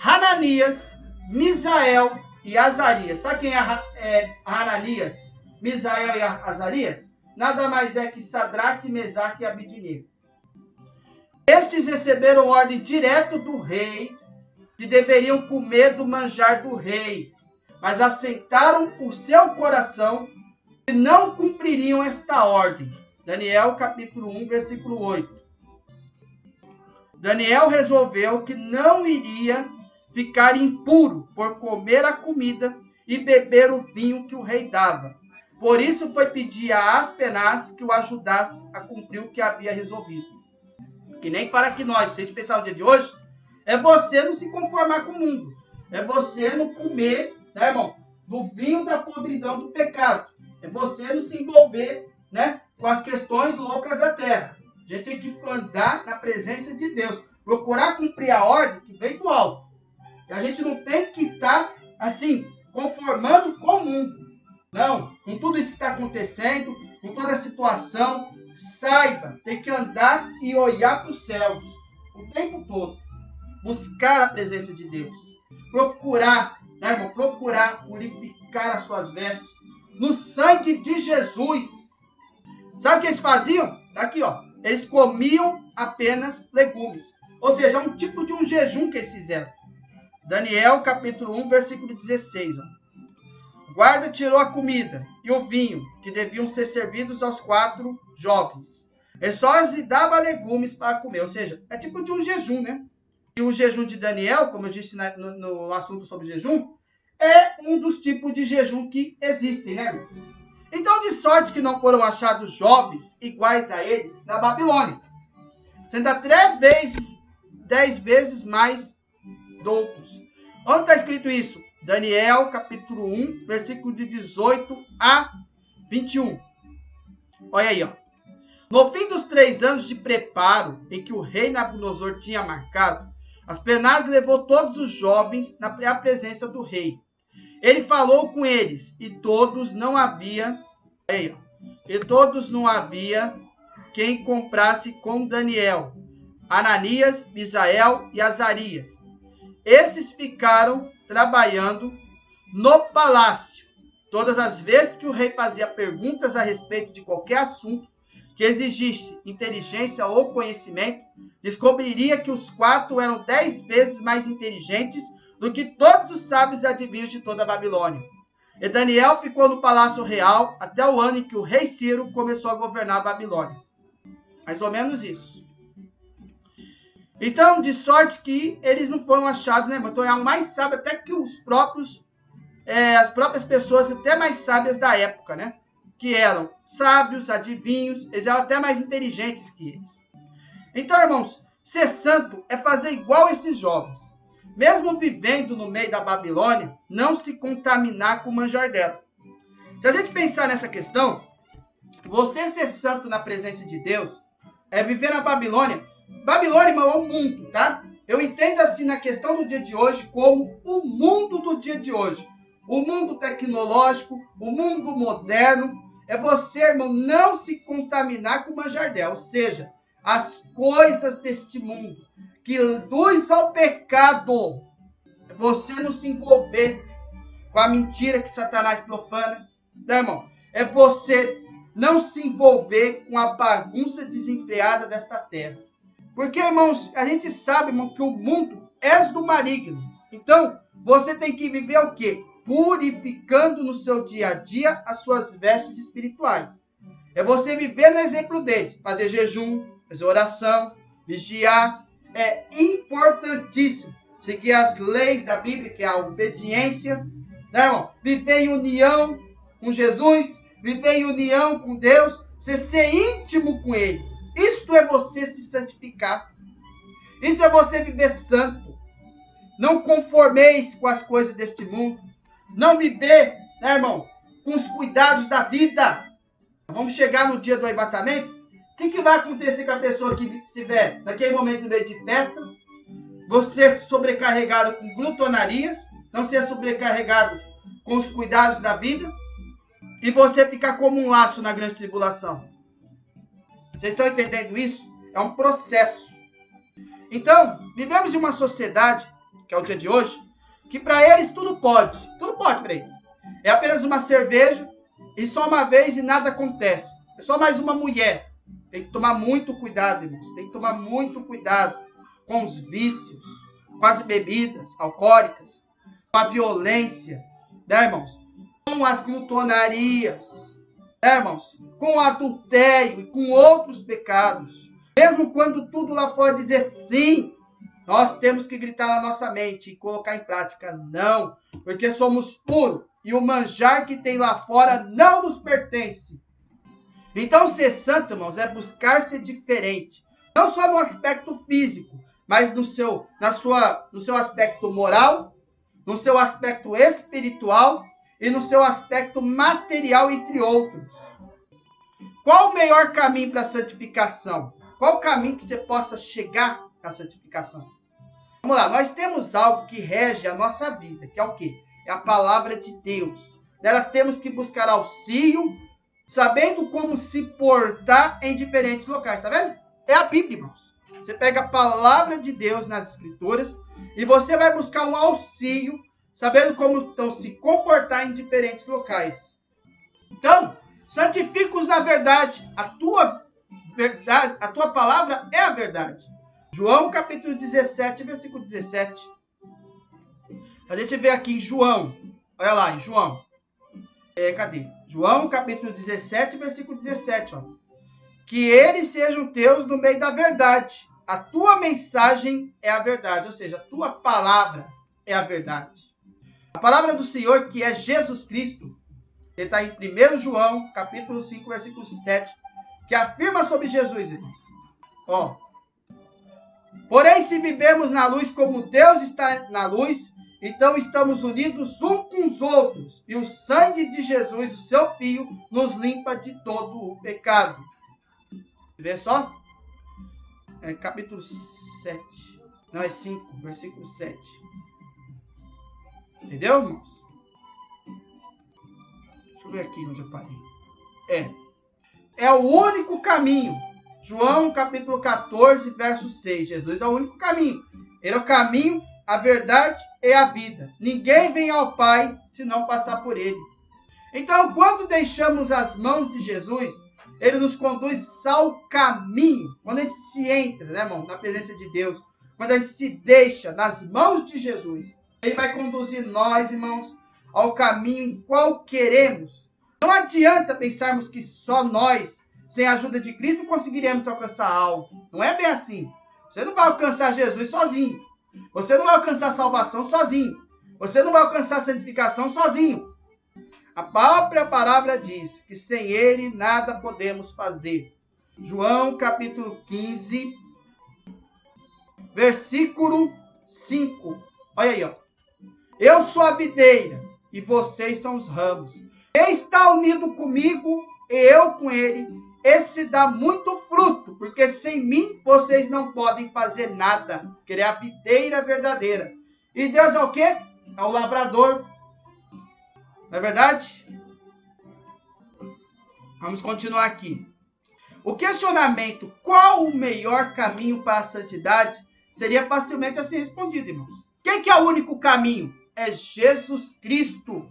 Hananias, Misael e Azarias. Sabe quem é Hananias, Misael e Azarias? Nada mais é que Sadraque, Mesaque e Abidnego. Estes receberam ordem direto do rei, que deveriam comer do manjar do rei, mas assentaram por seu coração e não cumpririam esta ordem. Daniel capítulo 1, versículo 8. Daniel resolveu que não iria ficar impuro por comer a comida e beber o vinho que o rei dava. Por isso foi pedir a Aspenaz que o ajudasse a cumprir o que havia resolvido. Que nem para que nós, se a gente pensar no dia de hoje, é você não se conformar com o mundo. É você não comer, né, irmão, do vinho da podridão do pecado. É você não se envolver, né, com as questões loucas da terra. A gente tem que andar na presença de Deus. Procurar cumprir a ordem que vem do alto. E a gente não tem que estar, assim, conformando com o mundo. Não, com tudo isso que está acontecendo, com toda a situação, saiba, tem que andar e olhar para os céus o tempo todo. Buscar a presença de Deus. Procurar, né, irmão? Procurar purificar as suas vestes no sangue de Jesus. Sabe o que eles faziam? Aqui, ó. Eles comiam apenas legumes. Ou seja, é um tipo de um jejum que eles fizeram. Daniel, capítulo 1, versículo 16. Ó. O guarda tirou a comida e o vinho, que deviam ser servidos aos 4 jovens. Ele só lhes dava legumes para comer. Ou seja, é tipo de um jejum, né? E o jejum de Daniel, como eu disse no assunto sobre jejum, é um dos tipos de jejum que existem, né? Então, de sorte que não foram achados jovens iguais a eles na Babilônia, sendo 10 vezes mais doutos. Onde está escrito isso? Daniel, capítulo 1, versículo de 18 a 21. Olha aí, ó. No fim dos 3 anos de preparo em que o rei Nabucodonosor tinha marcado, Aspenaz levou todos os jovens à presença do rei. Ele falou com eles, e todos não havia quem comprasse com Daniel, Hananias, Misael e Azarias. Esses ficaram trabalhando no palácio. Todas as vezes que o rei fazia perguntas a respeito de qualquer assunto que exigisse inteligência ou conhecimento, descobriria que os 4 eram 10 vezes mais inteligentes do que todos os sábios e adivinhos de toda a Babilônia. E Daniel ficou no palácio real até o ano em que o rei Ciro começou a governar a Babilônia. Mais ou menos isso. Então, de sorte que eles não foram achados, né? Então, é o mais sábio até que as próprias pessoas até mais sábias da época, né? Que eram sábios, adivinhos, eles eram até mais inteligentes que eles. Então, irmãos, Ser santo é fazer igual esses jovens. Mesmo vivendo no meio da Babilônia, não se contaminar com o manjar dela. Se a gente pensar nessa questão, você ser santo na presença de Deus é viver na Babilônia. Babilônia, irmão, é o mundo, tá? Eu entendo assim na questão do dia de hoje como o mundo do dia de hoje. O mundo tecnológico, o mundo moderno. É você, irmão, não se contaminar com o manjar dela. Ou seja, as coisas deste mundo que induz ao pecado. É você não se envolver com a mentira que Satanás profana. Né, irmão? É você não se envolver com a bagunça desenfreada desta terra. Porque, irmãos, a gente sabe, irmão, que o mundo é do maligno. Então, você tem que viver o quê? Purificando no seu dia a dia as suas vestes espirituais. É você viver no exemplo deles. Fazer jejum, fazer oração, vigiar. É importantíssimo seguir as leis da Bíblia, que é a obediência. Né, irmão? Viver em união com Jesus, viver em união com Deus, você ser íntimo com Ele. Isto é você se santificar. Isso é você viver santo. Não conformeis com as coisas deste mundo. Não viver, né, irmão, com os cuidados da vida. Vamos chegar no dia do arrebatamento. O que vai acontecer com a pessoa que estiver naquele momento no meio de festa? Você sobrecarregado com glutonarias, não ser sobrecarregado com os cuidados da vida, e você ficar como um laço na grande tribulação. Vocês estão entendendo isso? É um processo. Então, vivemos em uma sociedade, que é o dia de hoje, que para eles tudo pode. Tudo pode para eles. É apenas uma cerveja, e só uma vez e nada acontece. É só mais uma mulher. Tem que tomar muito cuidado, irmãos. Tem que tomar muito cuidado com os vícios, com as bebidas alcoólicas, com a violência, né, irmãos? Com as glutonarias, né, irmãos? Com o adultério e com outros pecados. Mesmo quando tudo lá fora dizer sim, nós temos que gritar na nossa mente e colocar em prática não, porque somos puros e o manjar que tem lá fora não nos pertence. Então ser santo, irmãos, é buscar ser diferente. Não só no aspecto físico, mas no seu aspecto moral, no seu aspecto espiritual e no seu aspecto material, entre outros. Qual o melhor caminho para a santificação? Qual o caminho que você possa chegar à santificação? Vamos lá, nós temos algo que rege a nossa vida, que é o quê? É a palavra de Deus. Nela temos que buscar auxílio, sabendo como se portar em diferentes locais, tá vendo? É a Bíblia, irmãos. Você pega a palavra de Deus nas Escrituras e você vai buscar um auxílio, sabendo como então se comportar em diferentes locais. Então, santifica-os na verdade. A tua palavra é a verdade. João capítulo 17, versículo 17. A gente vê aqui em João. Olha lá, em João. Cadê? João capítulo 17, versículo 17. Ó. Que eles sejam teus no meio da verdade. A tua mensagem é a verdade. Ou seja, a tua palavra é a verdade. A palavra do Senhor, que é Jesus Cristo, ele está em 1 João, capítulo 5, versículo 7, que afirma sobre Jesus, irmãos. Ó. Porém, se vivemos na luz como Deus está na luz, então estamos unidos uns com os outros. E o sangue de Jesus, o seu Filho, nos limpa de todo o pecado. Vê só? Capítulo 7. Não, é 5, versículo 7. Entendeu, irmãos? Deixa eu ver aqui onde eu parei. É o único caminho. João capítulo 14, verso 6. Jesus é o único caminho. Ele é o caminho, a verdade e a vida. Ninguém vem ao Pai se não passar por ele. Então, quando deixamos as mãos de Jesus, ele nos conduz ao caminho. Quando a gente se entra, né, irmão, na presença de Deus, quando a gente se deixa nas mãos de Jesus, ele vai conduzir nós, irmãos, ao caminho em qual queremos. Não adianta pensarmos que só nós, sem a ajuda de Cristo, conseguiremos alcançar algo. Não é bem assim. Você não vai alcançar Jesus sozinho. Você não vai alcançar a salvação sozinho. Você não vai alcançar a santificação sozinho. A própria palavra diz que sem ele nada podemos fazer. João capítulo 15, versículo 5. Olha aí, ó. Eu sou a videira e vocês são os ramos. Quem está unido comigo e eu com ele, esse dá muito fruto, porque sem mim vocês não podem fazer nada. Porque ele é a videira verdadeira. E Deus é o quê? É o lavrador. Não é verdade? Vamos continuar aqui. O questionamento, qual o melhor caminho para a santidade, seria facilmente assim respondido, irmãos. Quem que é o único caminho? É Jesus Cristo.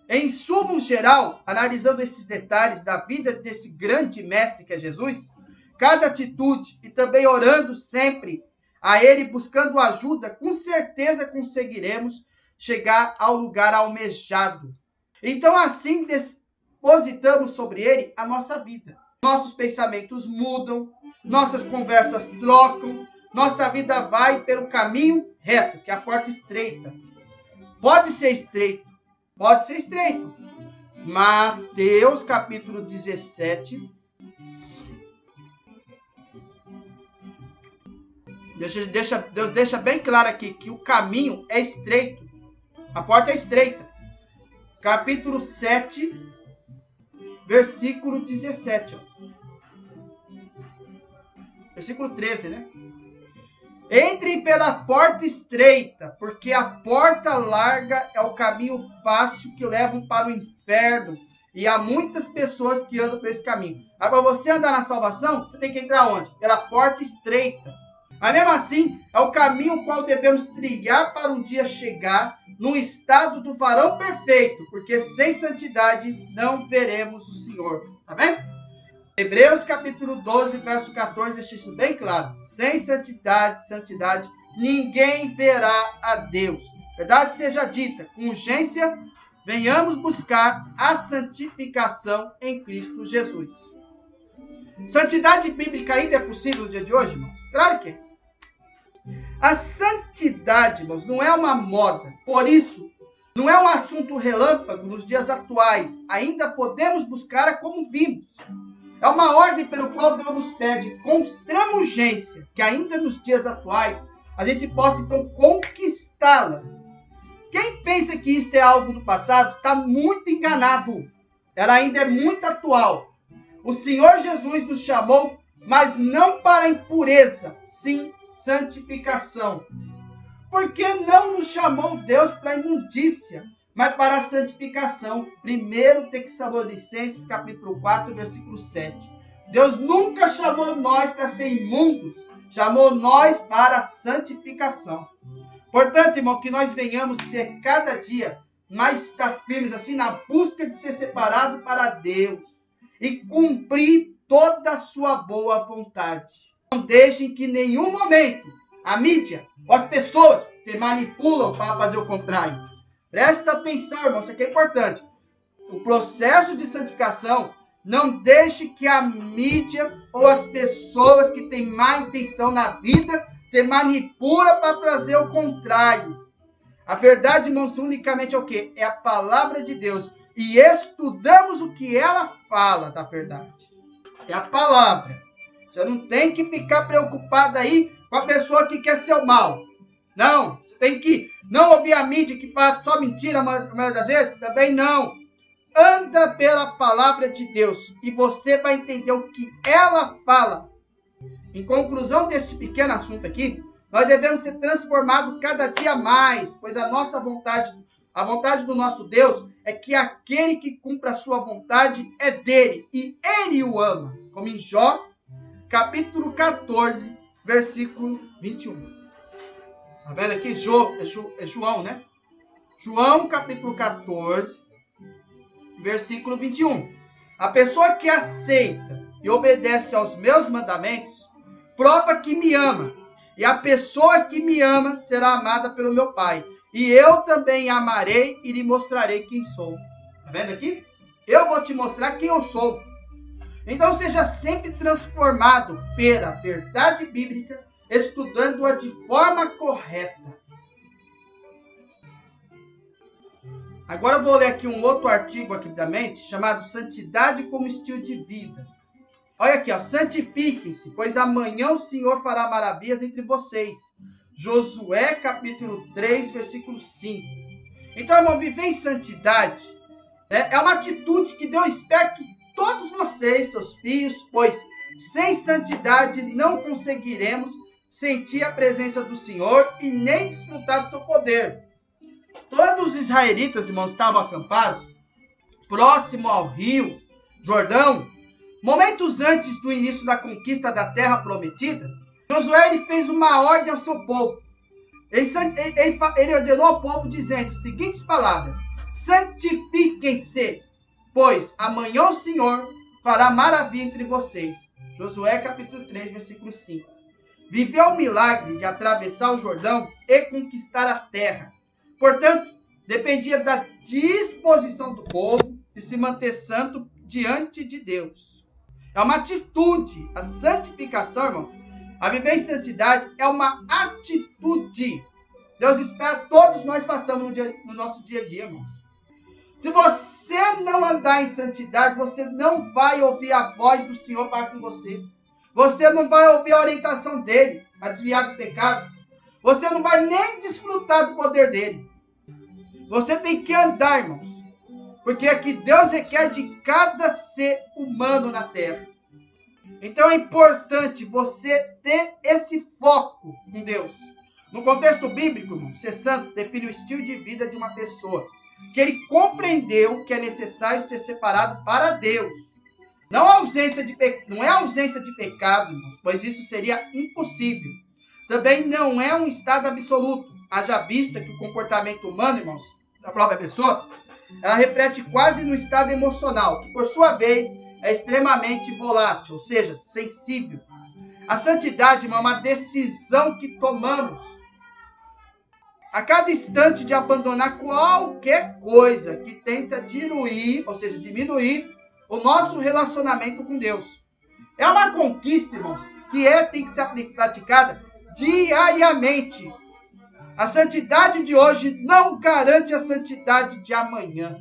Em sumo geral, analisando esses detalhes da vida desse grande mestre que é Jesus, cada atitude e também orando sempre a Ele, buscando ajuda, com certeza conseguiremos chegar ao lugar almejado. Então, assim, depositamos sobre Ele a nossa vida. Nossos pensamentos mudam, nossas conversas trocam, nossa vida vai pelo caminho reto, que é a porta estreita. Pode ser estreito. Mateus capítulo 17. Deus deixa bem claro aqui que o caminho é estreito. A porta é estreita. Capítulo 7, versículo 17. Ó. Versículo 13, né? Entrem pela porta estreita, porque a porta larga é o caminho fácil que leva para o inferno. E há muitas pessoas que andam por esse caminho. Mas para você andar na salvação, você tem que entrar onde? Pela porta estreita. Mas mesmo assim, é o caminho qual devemos trilhar para um dia chegar no estado do varão perfeito, porque sem santidade não veremos o Senhor. Tá vendo? Hebreus capítulo 12, verso 14, deixa isso bem claro. Sem santidade, ninguém verá a Deus. Verdade seja dita, com urgência, venhamos buscar a santificação em Cristo Jesus. Santidade bíblica ainda é possível no dia de hoje, irmãos? Claro que é. A santidade, irmãos, não é uma moda. Por isso, não é um assunto relâmpago nos dias atuais. Ainda podemos buscar como vimos. É uma ordem pelo qual Deus nos pede com extrema urgência que ainda nos dias atuais a gente possa então conquistá-la. Quem pensa que isto é algo do passado está muito enganado. Ela ainda é muito atual. O Senhor Jesus nos chamou, mas não para a impureza, sim santificação. Por que não nos chamou Deus para a imundícia, mas para a santificação? 1 Tessalonicenses, capítulo 4, versículo 7. Deus nunca chamou nós para ser imundos, chamou nós para a santificação. Portanto, irmão, que nós venhamos ser cada dia mais estar firmes assim na busca de ser separado para Deus e cumprir toda a sua boa vontade. Não deixem que em nenhum momento a mídia ou as pessoas te manipulam para fazer o contrário. Presta atenção, irmão, isso aqui é importante. O processo de santificação, não deixe que a mídia ou as pessoas que têm má intenção na vida te manipula para fazer o contrário. A verdade, irmãos, unicamente é o quê? É a palavra de Deus. E estudamos o que ela fala da verdade. É a palavra. Você não tem que ficar preocupado aí com a pessoa que quer seu mal. Não. Você tem que não ouvir a mídia que fala só mentira a maioria das vezes. Também não. Anda pela palavra de Deus e você vai entender o que ela fala. Em conclusão desse pequeno assunto aqui, nós devemos ser transformados cada dia mais, pois a nossa vontade, a vontade do nosso Deus é que aquele que cumpra a sua vontade é dele e ele o ama. Como em Jó, capítulo 14, versículo 21. Tá vendo aqui? É João, né? João, capítulo 14, versículo 21. A pessoa que aceita e obedece aos meus mandamentos, prova que me ama. E a pessoa que me ama será amada pelo meu Pai. E eu também amarei e lhe mostrarei quem sou. Tá vendo aqui? Eu vou te mostrar quem eu sou. Então seja sempre transformado pela verdade bíblica, estudando-a de forma correta. Agora eu vou ler aqui um outro artigo aqui da mente, chamado Santidade como Estilo de Vida. Olha aqui, ó, santifiquem-se, pois amanhã o Senhor fará maravilhas entre vocês. Josué capítulo 3, versículo 5. Então, irmão, viver em santidade, né, é uma atitude que Deus espera que todos vocês, seus filhos, pois sem santidade não conseguiremos sentir a presença do Senhor e nem desfrutar do seu poder. Todos os israelitas, irmãos, estavam acampados próximo ao rio Jordão, momentos antes do início da conquista da terra prometida. Josué ele fez uma ordem ao seu povo. Ele ordenou ao povo dizendo as seguintes palavras: santifiquem-se, pois amanhã o Senhor fará maravilha entre vocês. Josué capítulo 3, versículo 5. Viveu o milagre de atravessar o Jordão e conquistar a terra. Portanto, dependia da disposição do povo de se manter santo diante de Deus. É uma atitude. A santificação, irmãos, a viver em santidade é uma atitude. Deus espera que todos nós façamos no nosso dia a dia, irmãos. Se você não andar em santidade, você não vai ouvir a voz do Senhor para com você. Você não vai ouvir a orientação dele a desviar do pecado. Você não vai nem desfrutar do poder dele. Você tem que andar, irmãos. Porque é que Deus requer de cada ser humano na terra. Então é importante você ter esse foco em Deus. No contexto bíblico, irmão, ser santo define o estilo de vida de uma pessoa que ele compreendeu que é necessário ser separado para Deus. Não é ausência de pecado, irmãos, pois isso seria impossível. Também não é um estado absoluto. Haja vista que o comportamento humano, irmãos, da própria pessoa, ela reflete quase no estado emocional, que por sua vez é extremamente volátil, ou seja, sensível. A santidade, irmão, é uma decisão que tomamos a cada instante de abandonar qualquer coisa que tenta diluir, ou seja, diminuir o nosso relacionamento com Deus. É uma conquista, irmãos, que tem que ser praticada diariamente. A santidade de hoje não garante a santidade de amanhã.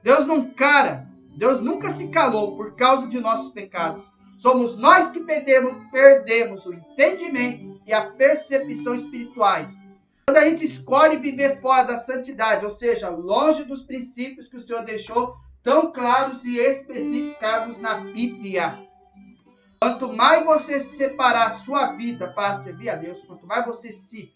Deus nunca se calou por causa de nossos pecados. Somos nós que perdemos o entendimento e a percepção espirituais. Quando a gente escolhe viver fora da santidade, ou seja, longe dos princípios que o Senhor deixou tão claros e especificados na Bíblia. Quanto mais você separar a sua vida para servir a Deus, quanto mais você se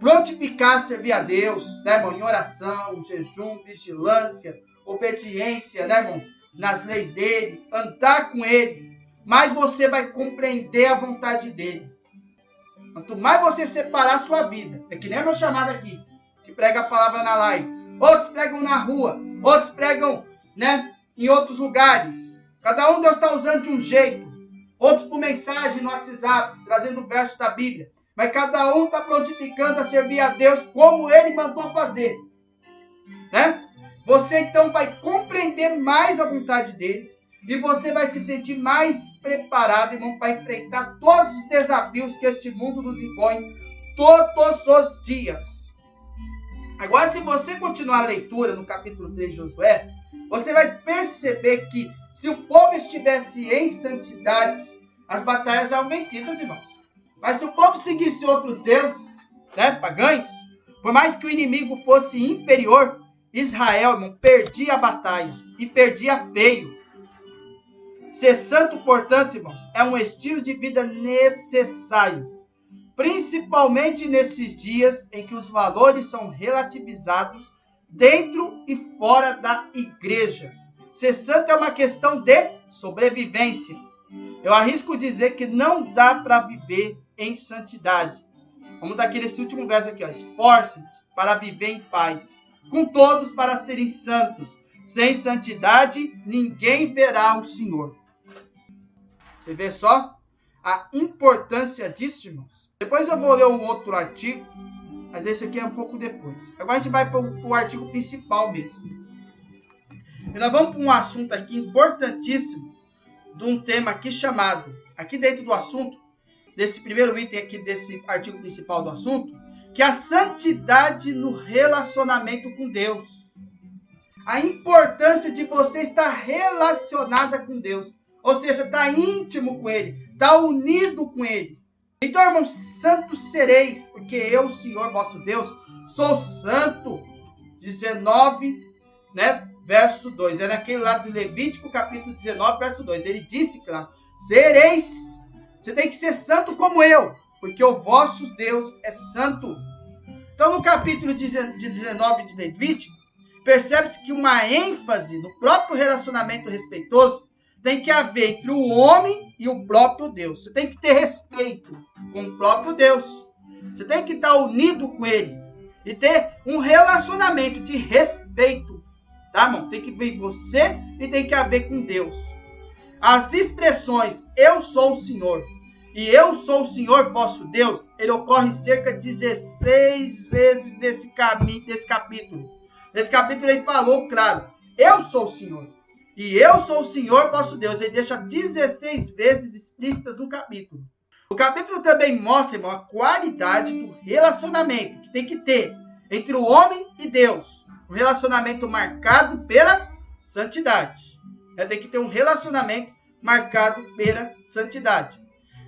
prontificar a servir a Deus, né, irmão, em oração, jejum, vigilância, obediência, né, irmão, nas leis dele, andar com ele, mais você vai compreender a vontade dele. Quanto mais você separar a sua vida, é que nem o meu chamado aqui, que prega a palavra na live. Outros pregam na rua, outros pregam, né, em outros lugares. Cada um Deus está usando de um jeito. Outros por mensagem no WhatsApp, trazendo versos da Bíblia. Mas cada um está prontificando a servir a Deus como ele mandou fazer. Né? Você então vai compreender mais a vontade dele. E você vai se sentir mais preparado, irmão, para enfrentar todos os desafios que este mundo nos impõe todos os dias. Agora, se você continuar a leitura no capítulo 3 de Josué, você vai perceber que se o povo estivesse em santidade, as batalhas eram vencidas, irmãos. Mas se o povo seguisse outros deuses, né, pagãos, por mais que o inimigo fosse inferior, Israel, irmão, perdia a batalha e perdia feio. Ser santo, portanto, irmãos, é um estilo de vida necessário, principalmente nesses dias em que os valores são relativizados dentro e fora da igreja. Ser santo é uma questão de sobrevivência. Eu arrisco dizer que não dá para viver em santidade. Vamos dar aqui nesse último verso aqui, ó. Esforcem-se para viver em paz, com todos para serem santos. Sem santidade, ninguém verá o Senhor. Você vê só a importância disso, irmãos? Depois eu vou ler um outro artigo, mas esse aqui é um pouco depois. Agora a gente vai para o artigo principal mesmo. E nós vamos para um assunto aqui importantíssimo, de um tema aqui chamado, aqui dentro do assunto, desse primeiro item aqui, desse artigo principal do assunto, que é a santidade no relacionamento com Deus. A importância de você estar relacionada com Deus. Ou seja, está íntimo com Ele, está unido com Ele. Então, irmãos, santos sereis, porque eu, Senhor vosso Deus, sou santo. 19, né, verso 2. É naquele lá de Levítico, capítulo 19, verso 2. Ele disse, claro, sereis. Você tem que ser santo como eu, porque o vosso Deus é santo. Então, no capítulo 19 de Levítico, percebe-se que uma ênfase no próprio relacionamento respeitoso tem que haver entre o homem e o próprio Deus. Você tem que ter respeito com o próprio Deus. Você tem que estar unido com Ele e ter um relacionamento de respeito. Tá, irmão? Tem que vir você e tem que haver com Deus. As expressões eu sou o Senhor e eu sou o Senhor vosso Deus, ele ocorre cerca de 16 vezes nesse capítulo. Nesse capítulo ele falou, claro, eu sou o Senhor. E eu sou o Senhor vosso Deus. Ele deixa 16 vezes explícitas no capítulo. O capítulo também mostra, irmão, a qualidade do relacionamento que tem que ter entre o homem e Deus. Um relacionamento marcado pela santidade. Tem que ter um relacionamento marcado pela santidade.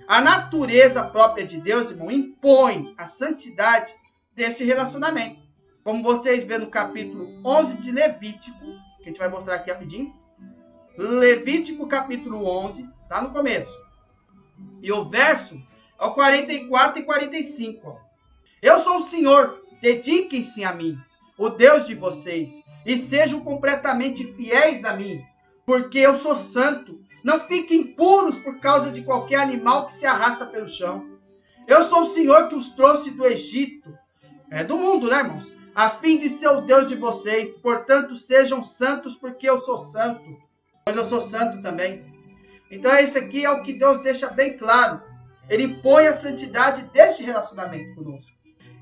A natureza própria de Deus, irmão, impõe a santidade desse relacionamento. Como vocês vêem no capítulo 11 de Levítico, que a gente vai mostrar aqui rapidinho. Levítico capítulo 11, tá no começo. E o verso é o 44 e 45. Ó. Eu sou o Senhor, dediquem-se a mim, o Deus de vocês, e sejam completamente fiéis a mim, porque eu sou santo. Não fiquem puros por causa de qualquer animal que se arrasta pelo chão. Eu sou o Senhor que os trouxe do Egito, do mundo, né, irmãos? A fim de ser o Deus de vocês. Portanto, sejam santos, porque eu sou santo. Pois eu sou santo também. Então, isso aqui é o que Deus deixa bem claro. Ele impõe a santidade deste relacionamento conosco.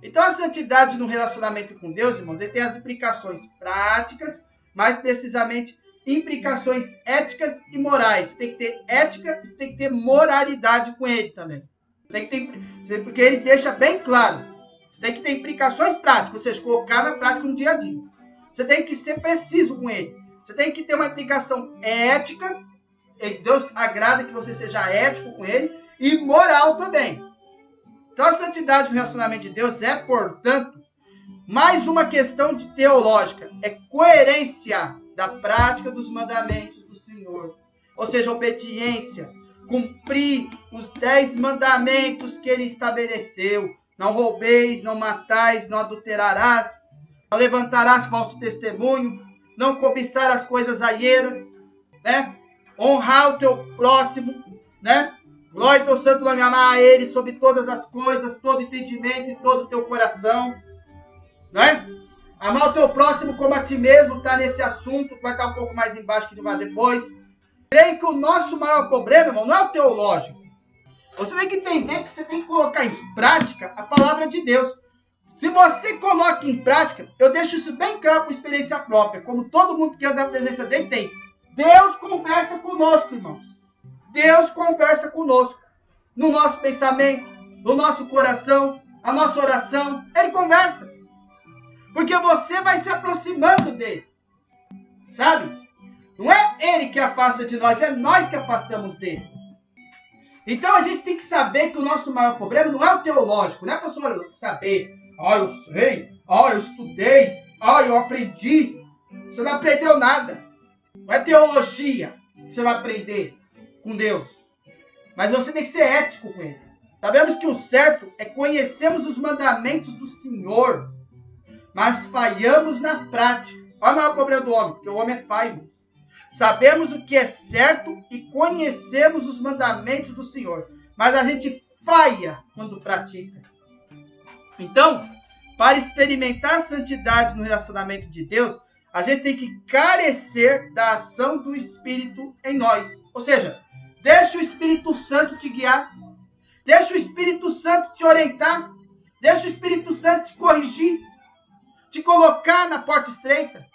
Então, a santidade no relacionamento com Deus, irmãos, ele tem as implicações práticas, mais precisamente, implicações éticas e morais. Tem que ter ética e tem que ter moralidade com ele também. Tem que ter, porque ele deixa bem claro. Você tem que ter implicações práticas, ou seja, colocar na prática no dia a dia. Você tem que ser preciso com ele. Você tem que ter uma implicação ética. Deus agrada que você seja ético com ele. E moral também. Então, a santidade no relacionamento de Deus é, portanto, mais uma questão de teológica. É coerência da prática dos mandamentos do Senhor. Ou seja, obediência. Cumprir os 10 mandamentos que ele estabeleceu. Não roubeis, não matais, não adulterarás, não levantarás falso testemunho, não cobiçar as coisas alheias, né? Honrar o teu próximo, né? Glória ao teu santo nome, amar a ele sobre todas as coisas, todo entendimento e todo o teu coração, né? Amar o teu próximo como a ti mesmo, tá nesse assunto, vai estar um pouco mais embaixo que a gente vai depois. Creio que o nosso maior problema, irmão, não é o teológico. Você tem que entender que você tem que colocar em prática a palavra de Deus. Se você coloca em prática, eu deixo isso bem claro com experiência própria, como todo mundo que anda na presença dele tem. Deus conversa conosco, irmãos. Deus conversa conosco. No nosso pensamento, no nosso coração, a nossa oração, ele conversa. Porque você vai se aproximando dele. Sabe? Não é ele que afasta de nós, é nós que afastamos dele. Então a gente tem que saber que o nosso maior problema não é o teológico, não é para você saber, eu sei, eu estudei, eu aprendi. Você não aprendeu nada. Não é teologia que você vai aprender com Deus. Mas você tem que ser ético com ele. Sabemos que o certo é conhecermos os mandamentos do Senhor, mas falhamos na prática. Olha o maior problema do homem, porque o homem é falho. Sabemos o que é certo e conhecemos os mandamentos do Senhor. Mas a gente falha quando pratica. Então, para experimentar a santidade no relacionamento de Deus, a gente tem que carecer da ação do Espírito em nós. Ou seja, deixa o Espírito Santo te guiar. Deixa o Espírito Santo te orientar. Deixa o Espírito Santo te corrigir. Te colocar na porta estreita.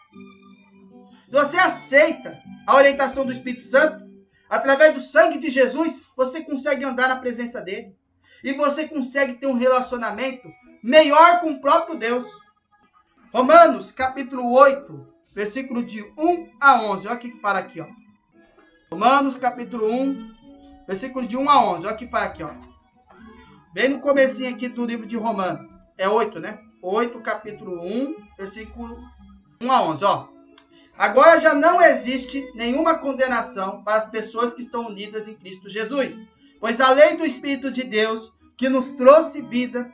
Se você aceita a orientação do Espírito Santo, através do sangue de Jesus, você consegue andar na presença dele. E você consegue ter um relacionamento melhor com o próprio Deus. Romanos, capítulo 8, versículo de 1 a 11. Olha o que fala aqui. Ó. Romanos capítulo 1, versículo de 1 a 11. Olha o que fala aqui, ó. Bem no comecinho aqui do livro de Romanos. É 8, né? 8, capítulo 1, versículo 1 a 11, ó. Agora já não existe nenhuma condenação para as pessoas que estão unidas em Cristo Jesus, pois a lei do Espírito de Deus, que nos trouxe vida,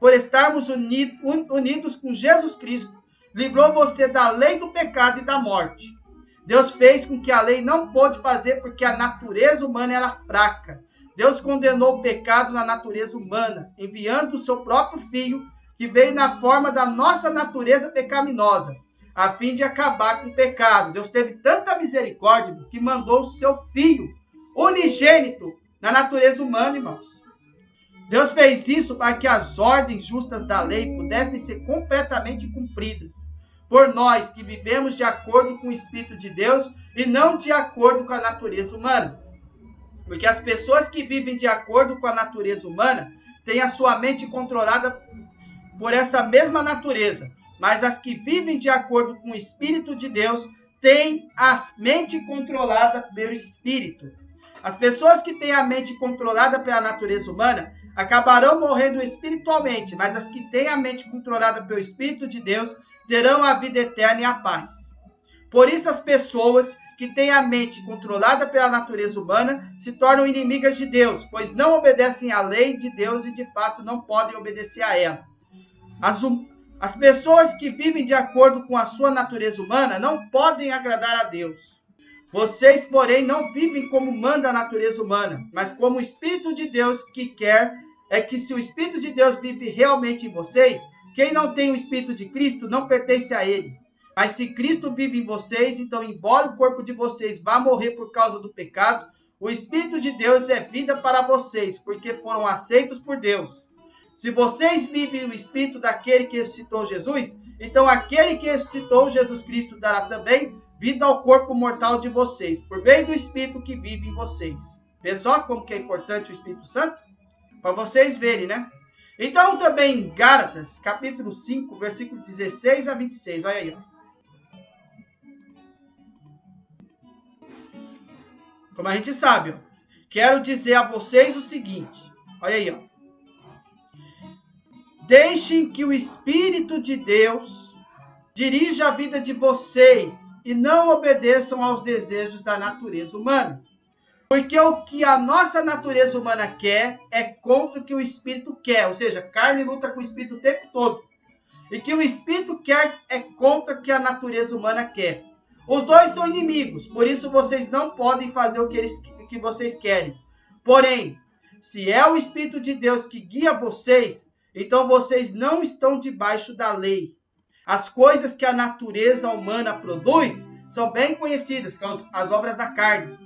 por estarmos unidos com Jesus Cristo, livrou você da lei do pecado e da morte. Deus fez com que a lei não pôde fazer porque a natureza humana era fraca. Deus condenou o pecado na natureza humana, enviando o seu próprio Filho, que veio na forma da nossa natureza pecaminosa, a fim de acabar com o pecado. Deus teve tanta misericórdia que mandou o seu Filho unigênito na natureza humana, irmãos. Deus fez isso para que as ordens justas da lei pudessem ser completamente cumpridas por nós que vivemos de acordo com o Espírito de Deus e não de acordo com a natureza humana. Porque as pessoas que vivem de acordo com a natureza humana têm a sua mente controlada por essa mesma natureza. Mas as que vivem de acordo com o Espírito de Deus têm a mente controlada pelo Espírito. As pessoas que têm a mente controlada pela natureza humana acabarão morrendo espiritualmente, mas as que têm a mente controlada pelo Espírito de Deus terão a vida eterna e a paz. Por isso as pessoas que têm a mente controlada pela natureza humana se tornam inimigas de Deus, pois não obedecem à lei de Deus e de fato não podem obedecer a ela. As pessoas que vivem de acordo com a sua natureza humana não podem agradar a Deus. Vocês, porém, não vivem como manda a natureza humana, mas como o Espírito de Deus que quer é que se o Espírito de Deus vive realmente em vocês, quem não tem o Espírito de Cristo não pertence a ele. Mas se Cristo vive em vocês, então, embora o corpo de vocês vá morrer por causa do pecado, o Espírito de Deus é vida para vocês, porque foram aceitos por Deus. Se vocês vivem o Espírito daquele que ressuscitou Jesus, então aquele que ressuscitou Jesus Cristo dará também vida ao corpo mortal de vocês, por meio do Espírito que vive em vocês. Vê só como que é importante o Espírito Santo? Para vocês verem, né? Então também em Gálatas, capítulo 5, versículo 16 a 26. Olha aí, ó. Como a gente sabe, ó, quero dizer a vocês o seguinte. Olha aí, ó. Deixem que o Espírito de Deus dirija a vida de vocês e não obedeçam aos desejos da natureza humana. Porque o que a nossa natureza humana quer é contra o que o Espírito quer. Ou seja, a carne luta com o Espírito o tempo todo. E que o Espírito quer é contra o que a natureza humana quer. Os dois são inimigos, por isso vocês não podem fazer o que vocês querem. Porém, se é o Espírito de Deus que guia vocês, então vocês não estão debaixo da lei. As coisas que a natureza humana produz são bem conhecidas, que são as obras da carne.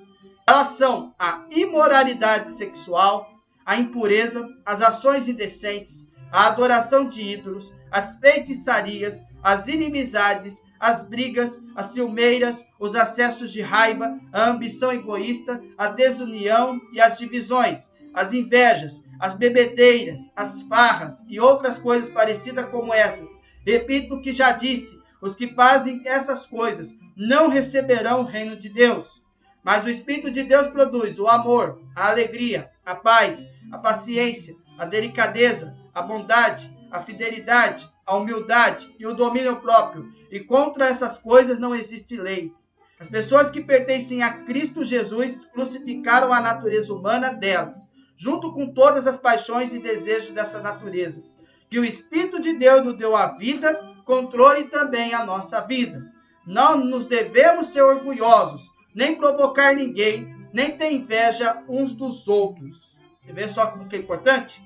Elas são a imoralidade sexual, a impureza, as ações indecentes, a adoração de ídolos, as feitiçarias, as inimizades, as brigas, as ciumeiras, os acessos de raiva, a ambição egoísta, a desunião e as divisões, as invejas, as bebedeiras, as farras e outras coisas parecidas como essas. Repito o que já disse, os que fazem essas coisas não receberão o reino de Deus. Mas o Espírito de Deus produz o amor, a alegria, a paz, a paciência, a delicadeza, a bondade, a fidelidade, a humildade e o domínio próprio. E contra essas coisas não existe lei. As pessoas que pertencem a Cristo Jesus crucificaram a natureza humana delas, junto com todas as paixões e desejos dessa natureza. Que o Espírito de Deus nos deu a vida, controle também a nossa vida. Não nos devemos ser orgulhosos, nem provocar ninguém, nem ter inveja uns dos outros. Você vê só como que é importante?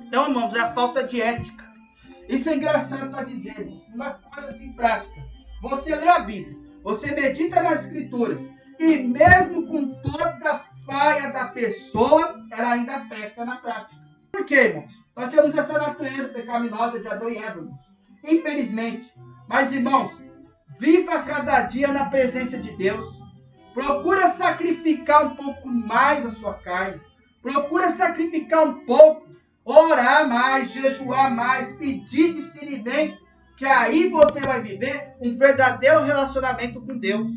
Então, irmãos, é a falta de ética. Isso é engraçado para dizer, irmãos. Uma coisa assim prática. Você lê a Bíblia, você medita nas Escrituras, e mesmo com toda a falha da pessoa, ela ainda peca na prática. Por quê, irmãos? Nós temos essa natureza pecaminosa de Adão e Eva, irmãos. Infelizmente. Mas, irmãos, viva cada dia na presença de Deus. Procura sacrificar um pouco mais a sua carne. Procura sacrificar um pouco. Orar mais, jejuar mais, pedir discernimento. Que aí você vai viver um verdadeiro relacionamento com Deus.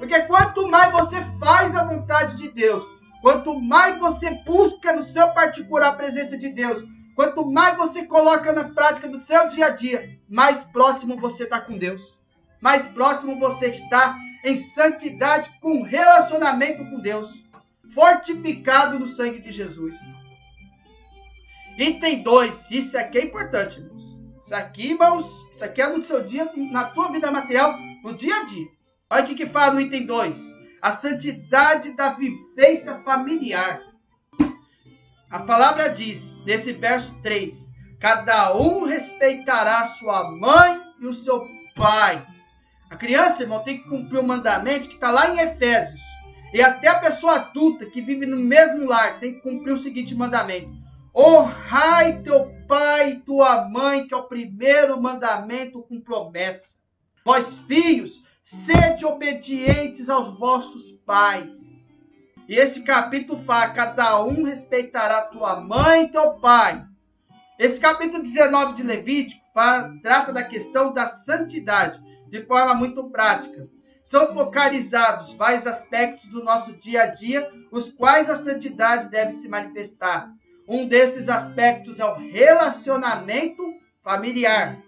Porque quanto mais você faz a vontade de Deus, quanto mais você busca no seu particular a presença de Deus, quanto mais você coloca na prática do seu dia a dia, mais próximo você está com Deus. Mais próximo você está em santidade, com relacionamento com Deus. Fortificado no sangue de Jesus. Item 2. Isso aqui é importante, irmãos. Isso aqui, irmãos, isso aqui é no seu dia, na sua vida material, no dia a dia. Olha o que fala no item 2. A santidade da vivência familiar. A palavra diz, nesse verso 3, cada um respeitará sua mãe e o seu pai. A criança, irmão, tem que cumprir o mandamento que está lá em Efésios. E até a pessoa adulta que vive no mesmo lar tem que cumprir o seguinte mandamento. Honrai teu pai e tua mãe, que é o primeiro mandamento com promessa. Vós, filhos, sede obedientes aos vossos pais. E esse capítulo fala, cada um respeitará tua mãe e teu pai. Esse capítulo 19 de Levítico trata da questão da santidade, de forma muito prática. São focalizados vários aspectos do nosso dia a dia, os quais a santidade deve se manifestar. Um desses aspectos é o relacionamento familiar.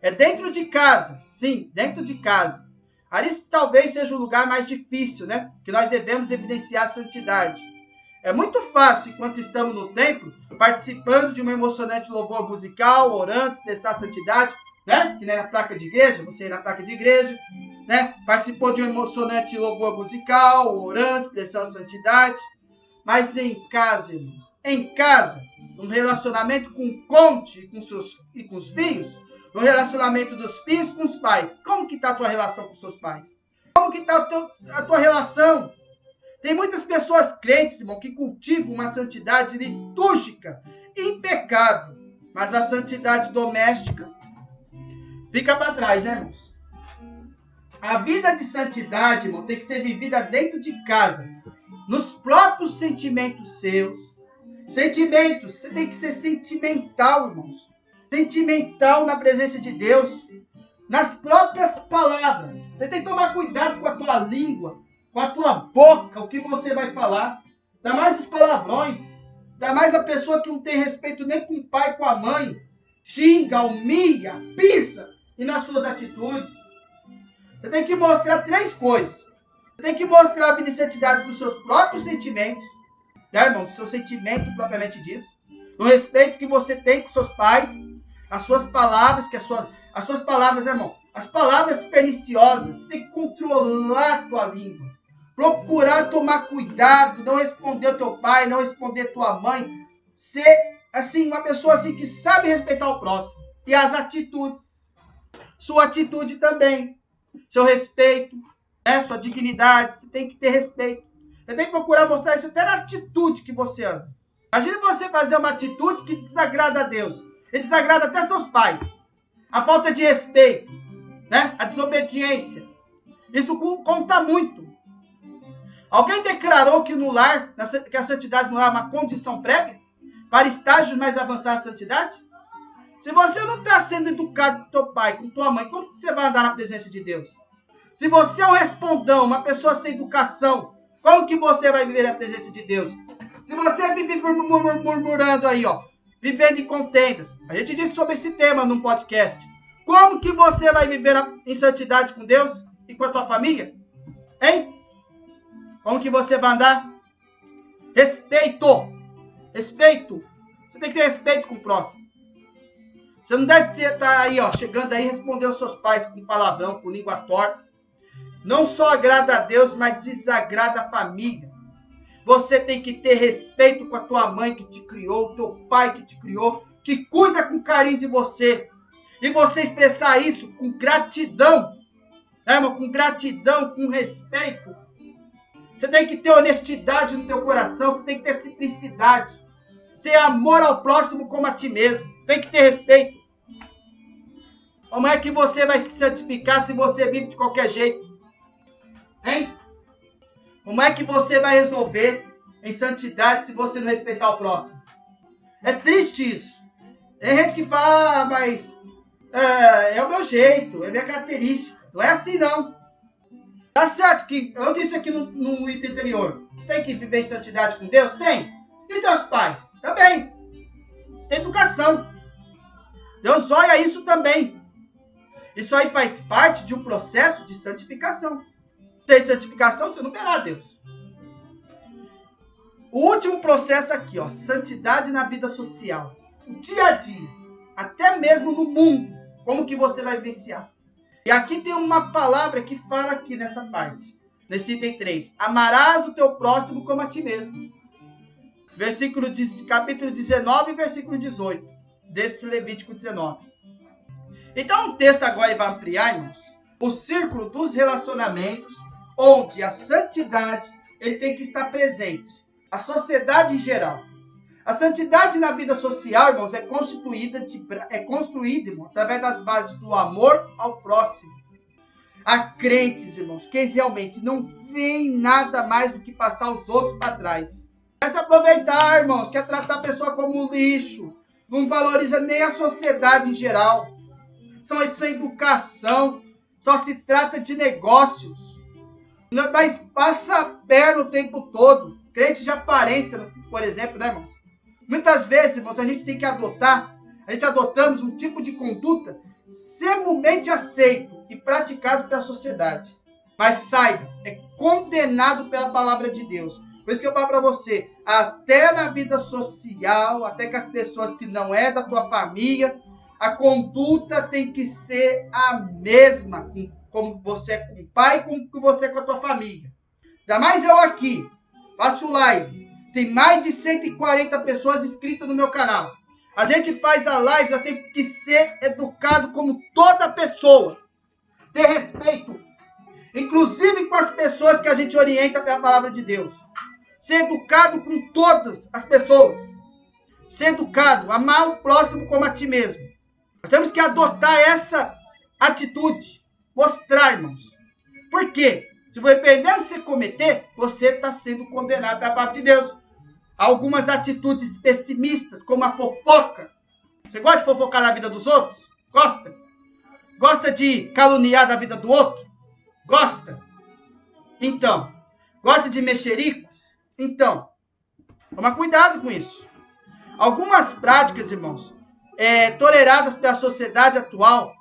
É dentro de casa, sim, dentro de casa. Ali talvez seja o lugar mais difícil, né? Que nós devemos evidenciar a santidade. É muito fácil, enquanto estamos no templo, participando de um emocionante louvor musical, orando, expressar a santidade, né? Que nem na placa de igreja, você ir na placa de igreja, né? Participou de um emocionante louvor musical, orando, expressando a santidade. Mas em casa, irmãos, em casa, um relacionamento com o cônjuge e com os filhos, no relacionamento dos filhos com os pais. Como que está a tua relação com os seus pais? Como que está a tua relação? Tem muitas pessoas crentes, irmão, que cultivam uma santidade litúrgica impecável. Mas a santidade doméstica fica para trás, né, irmãos? A vida de santidade, irmão, tem que ser vivida dentro de casa. Nos próprios sentimentos seus. Sentimentos, você tem que ser sentimental, irmãos. Sentimental na presença de Deus, nas próprias palavras. Você tem que tomar cuidado com a tua língua, com a tua boca, o que você vai falar. Ainda mais os palavrões. Ainda mais a pessoa que não tem respeito nem com o pai, com a mãe. Xinga, humilha, pisa. E nas suas atitudes. Você tem que mostrar 3 coisas. Você tem que mostrar a santidade dos seus próprios sentimentos. Né, irmão? Do seu sentimento propriamente dito. Do respeito que você tem com seus pais. As suas palavras, as suas palavras, irmão, as palavras perniciosas, você tem que controlar a tua língua. Procurar tomar cuidado, não responder ao teu pai, não responder à tua mãe. Ser, assim, uma pessoa assim que sabe respeitar o próximo. E as atitudes. Sua atitude também. Seu respeito, né? Sua dignidade, você tem que ter respeito. Você tem que procurar mostrar isso até na atitude que você anda. Imagina você fazer uma atitude que desagrada a Deus. E desagrada até seus pais. A falta de respeito, né? A desobediência. Isso conta muito. Alguém declarou que no lar, que a santidade no lar é uma condição prévia para estágios mais avançados da santidade? Se você não está sendo educado com teu pai, com tua mãe, como você vai andar na presença de Deus? Se você é um respondão, uma pessoa sem educação, como que você vai viver na presença de Deus? Se você vive murmurando aí, ó, vivendo em contendas. A gente disse sobre esse tema num podcast. Como que você vai viver em santidade com Deus e com a tua família? Hein? Como que você vai andar? Respeito. Respeito. Você tem que ter respeito com o próximo. Você não deve estar aí, ó, chegando aí e responder aos seus pais com palavrão, com língua torta. Não só agrada a Deus, mas desagrada a família. Você tem que ter respeito com a tua mãe que te criou, o teu pai que te criou, que cuida com carinho de você. E você expressar isso com gratidão, né, irmão? Com gratidão, com respeito. Você tem que ter honestidade no teu coração, você tem que ter simplicidade. Ter amor ao próximo como a ti mesmo. Tem que ter respeito. Como é que você vai se santificar se você vive de qualquer jeito? Hein? Como é que você vai resolver em santidade se você não respeitar o próximo? É triste isso. Tem gente que fala, mas é o meu jeito, é minha característica. Não é assim, não. Tá certo que eu disse aqui no item anterior, tem que viver em santidade com Deus? Tem. E teus pais? Também. Tem educação. Deus olha isso também. Isso aí faz parte de um processo de santificação. Sem santificação, você não verá Deus. O último processo aqui, ó, santidade na vida social. O dia a dia, até mesmo no mundo, como que você vai vivenciar. E aqui tem uma palavra que fala aqui nessa parte. Nesse item 3. Amarás o teu próximo como a ti mesmo. Capítulo 19, versículo 18. Desse Levítico 19. Então o texto agora vai ampliar, irmãos, o círculo dos relacionamentos, onde a santidade ele tem que estar presente. A sociedade em geral. A santidade na vida social, irmãos, é construída, irmão, através das bases do amor ao próximo. Há crentes, irmãos, que realmente não veem nada mais do que passar os outros para trás. Quer se aproveitar, irmãos, quer tratar a pessoa como um lixo. Não valoriza nem a sociedade em geral. Sem educação, só se trata de negócios. Mas passa a perna o tempo todo. Crente de aparência, por exemplo, né, irmãos? Muitas vezes, irmãos, a gente tem que adotamos um tipo de conduta extremamente aceito e praticado pela sociedade. Mas saiba, é condenado pela palavra de Deus. Por isso que eu falo para você, até na vida social, até com as pessoas que não é da tua família, a conduta tem que ser a mesma, como você é com o pai, como você é com a tua família. Ainda mais eu aqui, faço live. Tem mais de 140 pessoas inscritas no meu canal. A gente faz a live, já tem que ser educado como toda pessoa. Ter respeito. Inclusive com as pessoas que a gente orienta pela palavra de Deus. Ser educado com todas as pessoas. Ser educado, amar o próximo como a ti mesmo. Nós temos que adotar essa atitude. Mostrar, irmãos. Por quê? Se dependendo de você cometer, você está sendo condenado pela palavra de Deus. Algumas atitudes pessimistas, como a fofoca. Você gosta de fofocar na vida dos outros? Gosta? Gosta de caluniar da vida do outro? Gosta? Então. Gosta de mexericos? Então. Toma cuidado com isso. Algumas práticas, irmãos, toleradas pela sociedade atual,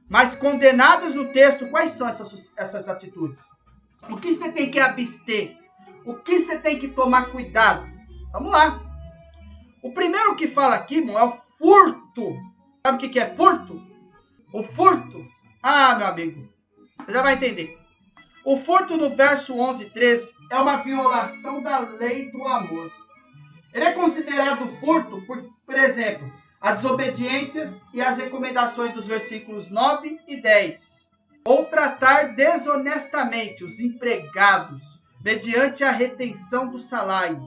mas condenadas no texto, quais são essas atitudes? O que você tem que abster? O que você tem que tomar cuidado? Vamos lá. O primeiro que fala aqui, irmão, é o furto. Sabe o que é furto? O furto. Ah, meu amigo, você já vai entender. O furto no verso 11 e 13 é uma violação da lei do amor. Ele é considerado furto por exemplo, as desobediências e as recomendações dos versículos 9 e 10. Ou tratar desonestamente os empregados mediante a retenção do salário.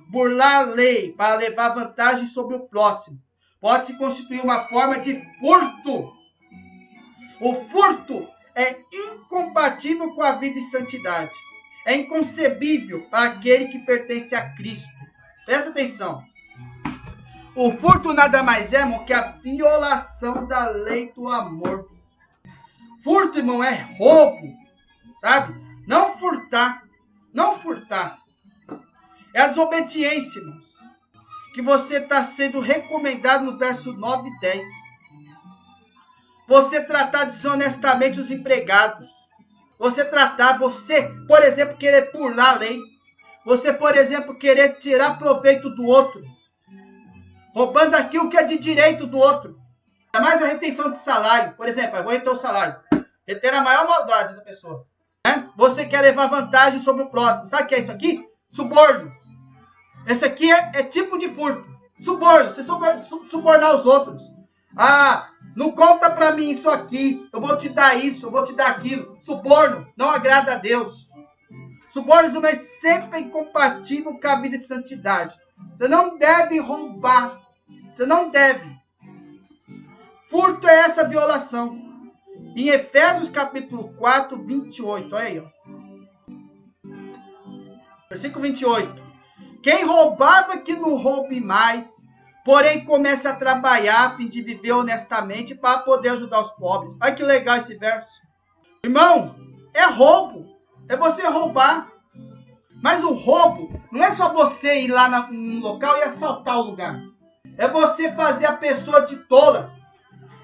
Burlar a lei para levar vantagem sobre o próximo. Pode-se constituir uma forma de furto. O furto é incompatível com a vida em santidade. É inconcebível para aquele que pertence a Cristo. Presta atenção. O furto nada mais é, irmão, que a violação da lei do amor. Furto, irmão, é roubo. Sabe? Não furtar. Não furtar. É a desobediência, irmãos, que você está sendo recomendado no verso 9 e 10. Você tratar desonestamente os empregados. Você, por exemplo, querer burlar a lei. Você, por exemplo, querer tirar proveito do outro. Roubando aquilo que é de direito do outro. É mais a retenção de salário. Por exemplo, eu vou reter o salário. Reter a maior maldade da pessoa. Você quer levar vantagem sobre o próximo. Sabe o que é isso aqui? Suborno. Esse aqui é tipo de furto. Suborno. Você subornar os outros. Ah, não conta pra mim isso aqui. Eu vou te dar isso, eu vou te dar aquilo. Suborno não agrada a Deus. Suborno é sempre incompatível com a vida de santidade. Você não deve roubar. Você não deve. Furto é essa violação. Em Efésios capítulo 4, 28. Olha aí, ó. Versículo 28. Quem roubava que não roube mais, porém comece a trabalhar a fim de viver honestamente para poder ajudar os pobres. Olha que legal esse verso. Irmão, é roubo. É você roubar. Mas o roubo não é só você ir lá no local e assaltar o lugar. É você fazer a pessoa de tola.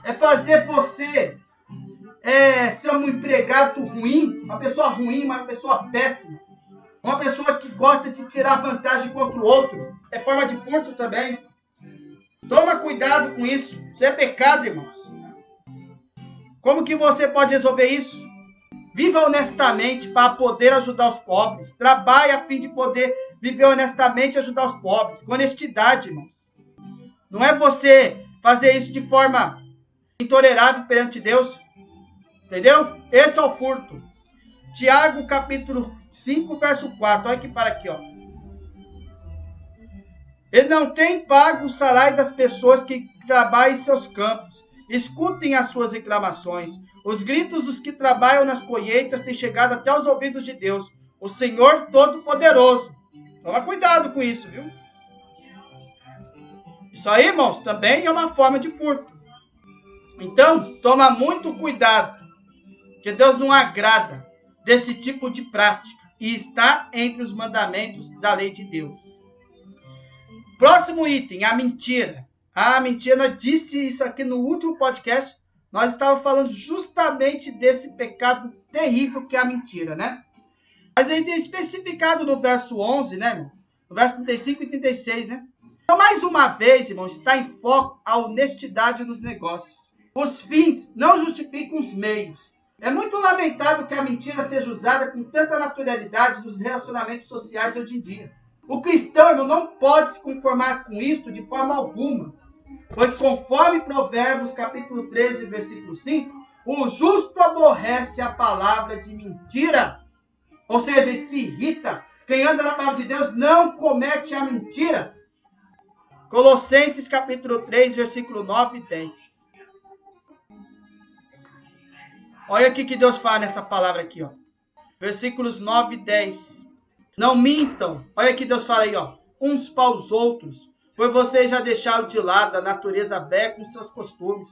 É fazer você ser um empregado ruim, uma pessoa péssima. Uma pessoa que gosta de tirar vantagem contra o outro. É forma de furto também. Toma cuidado com isso. Isso é pecado, irmãos. Como que você pode resolver isso? Viva honestamente para poder ajudar os pobres. Trabalhe a fim de poder viver honestamente e ajudar os pobres. Com honestidade, irmãos. Não é você fazer isso de forma intolerável perante Deus. Entendeu? Esse é o furto. Tiago, capítulo 5, verso 4. Olha aqui para aqui, ó. Ele não tem pago o salário das pessoas que trabalham em seus campos. Escutem as suas reclamações. Os gritos dos que trabalham nas colheitas têm chegado até os ouvidos de Deus, o Senhor Todo-Poderoso. Toma cuidado com isso, viu? Isso aí, irmãos, também é uma forma de furto. Então, toma muito cuidado, que Deus não agrada desse tipo de prática e está entre os mandamentos da lei de Deus. Próximo item, a mentira. A mentira, eu disse isso aqui no último podcast. Nós estávamos falando justamente desse pecado terrível que é a mentira, né? Mas ele tem especificado no verso 11, né, irmão? No verso 35 e 36, né? Então, mais uma vez, irmão, está em foco a honestidade nos negócios. Os fins não justificam os meios. É muito lamentável que a mentira seja usada com tanta naturalidade nos relacionamentos sociais hoje em dia. O cristão, irmão, não pode se conformar com isto de forma alguma. Pois conforme Provérbios capítulo 13, versículo 5, o justo aborrece a palavra de mentira. Ou seja, ele se irrita. Quem anda na palavra de Deus não comete a mentira. Colossenses capítulo 3, versículo 9 e 10. Olha o que Deus fala nessa palavra aqui, ó. Versículos 9 e 10. Não mintam. Olha o que Deus fala aí, ó. Uns para os outros. Pois vocês já deixaram de lado a natureza velha com seus costumes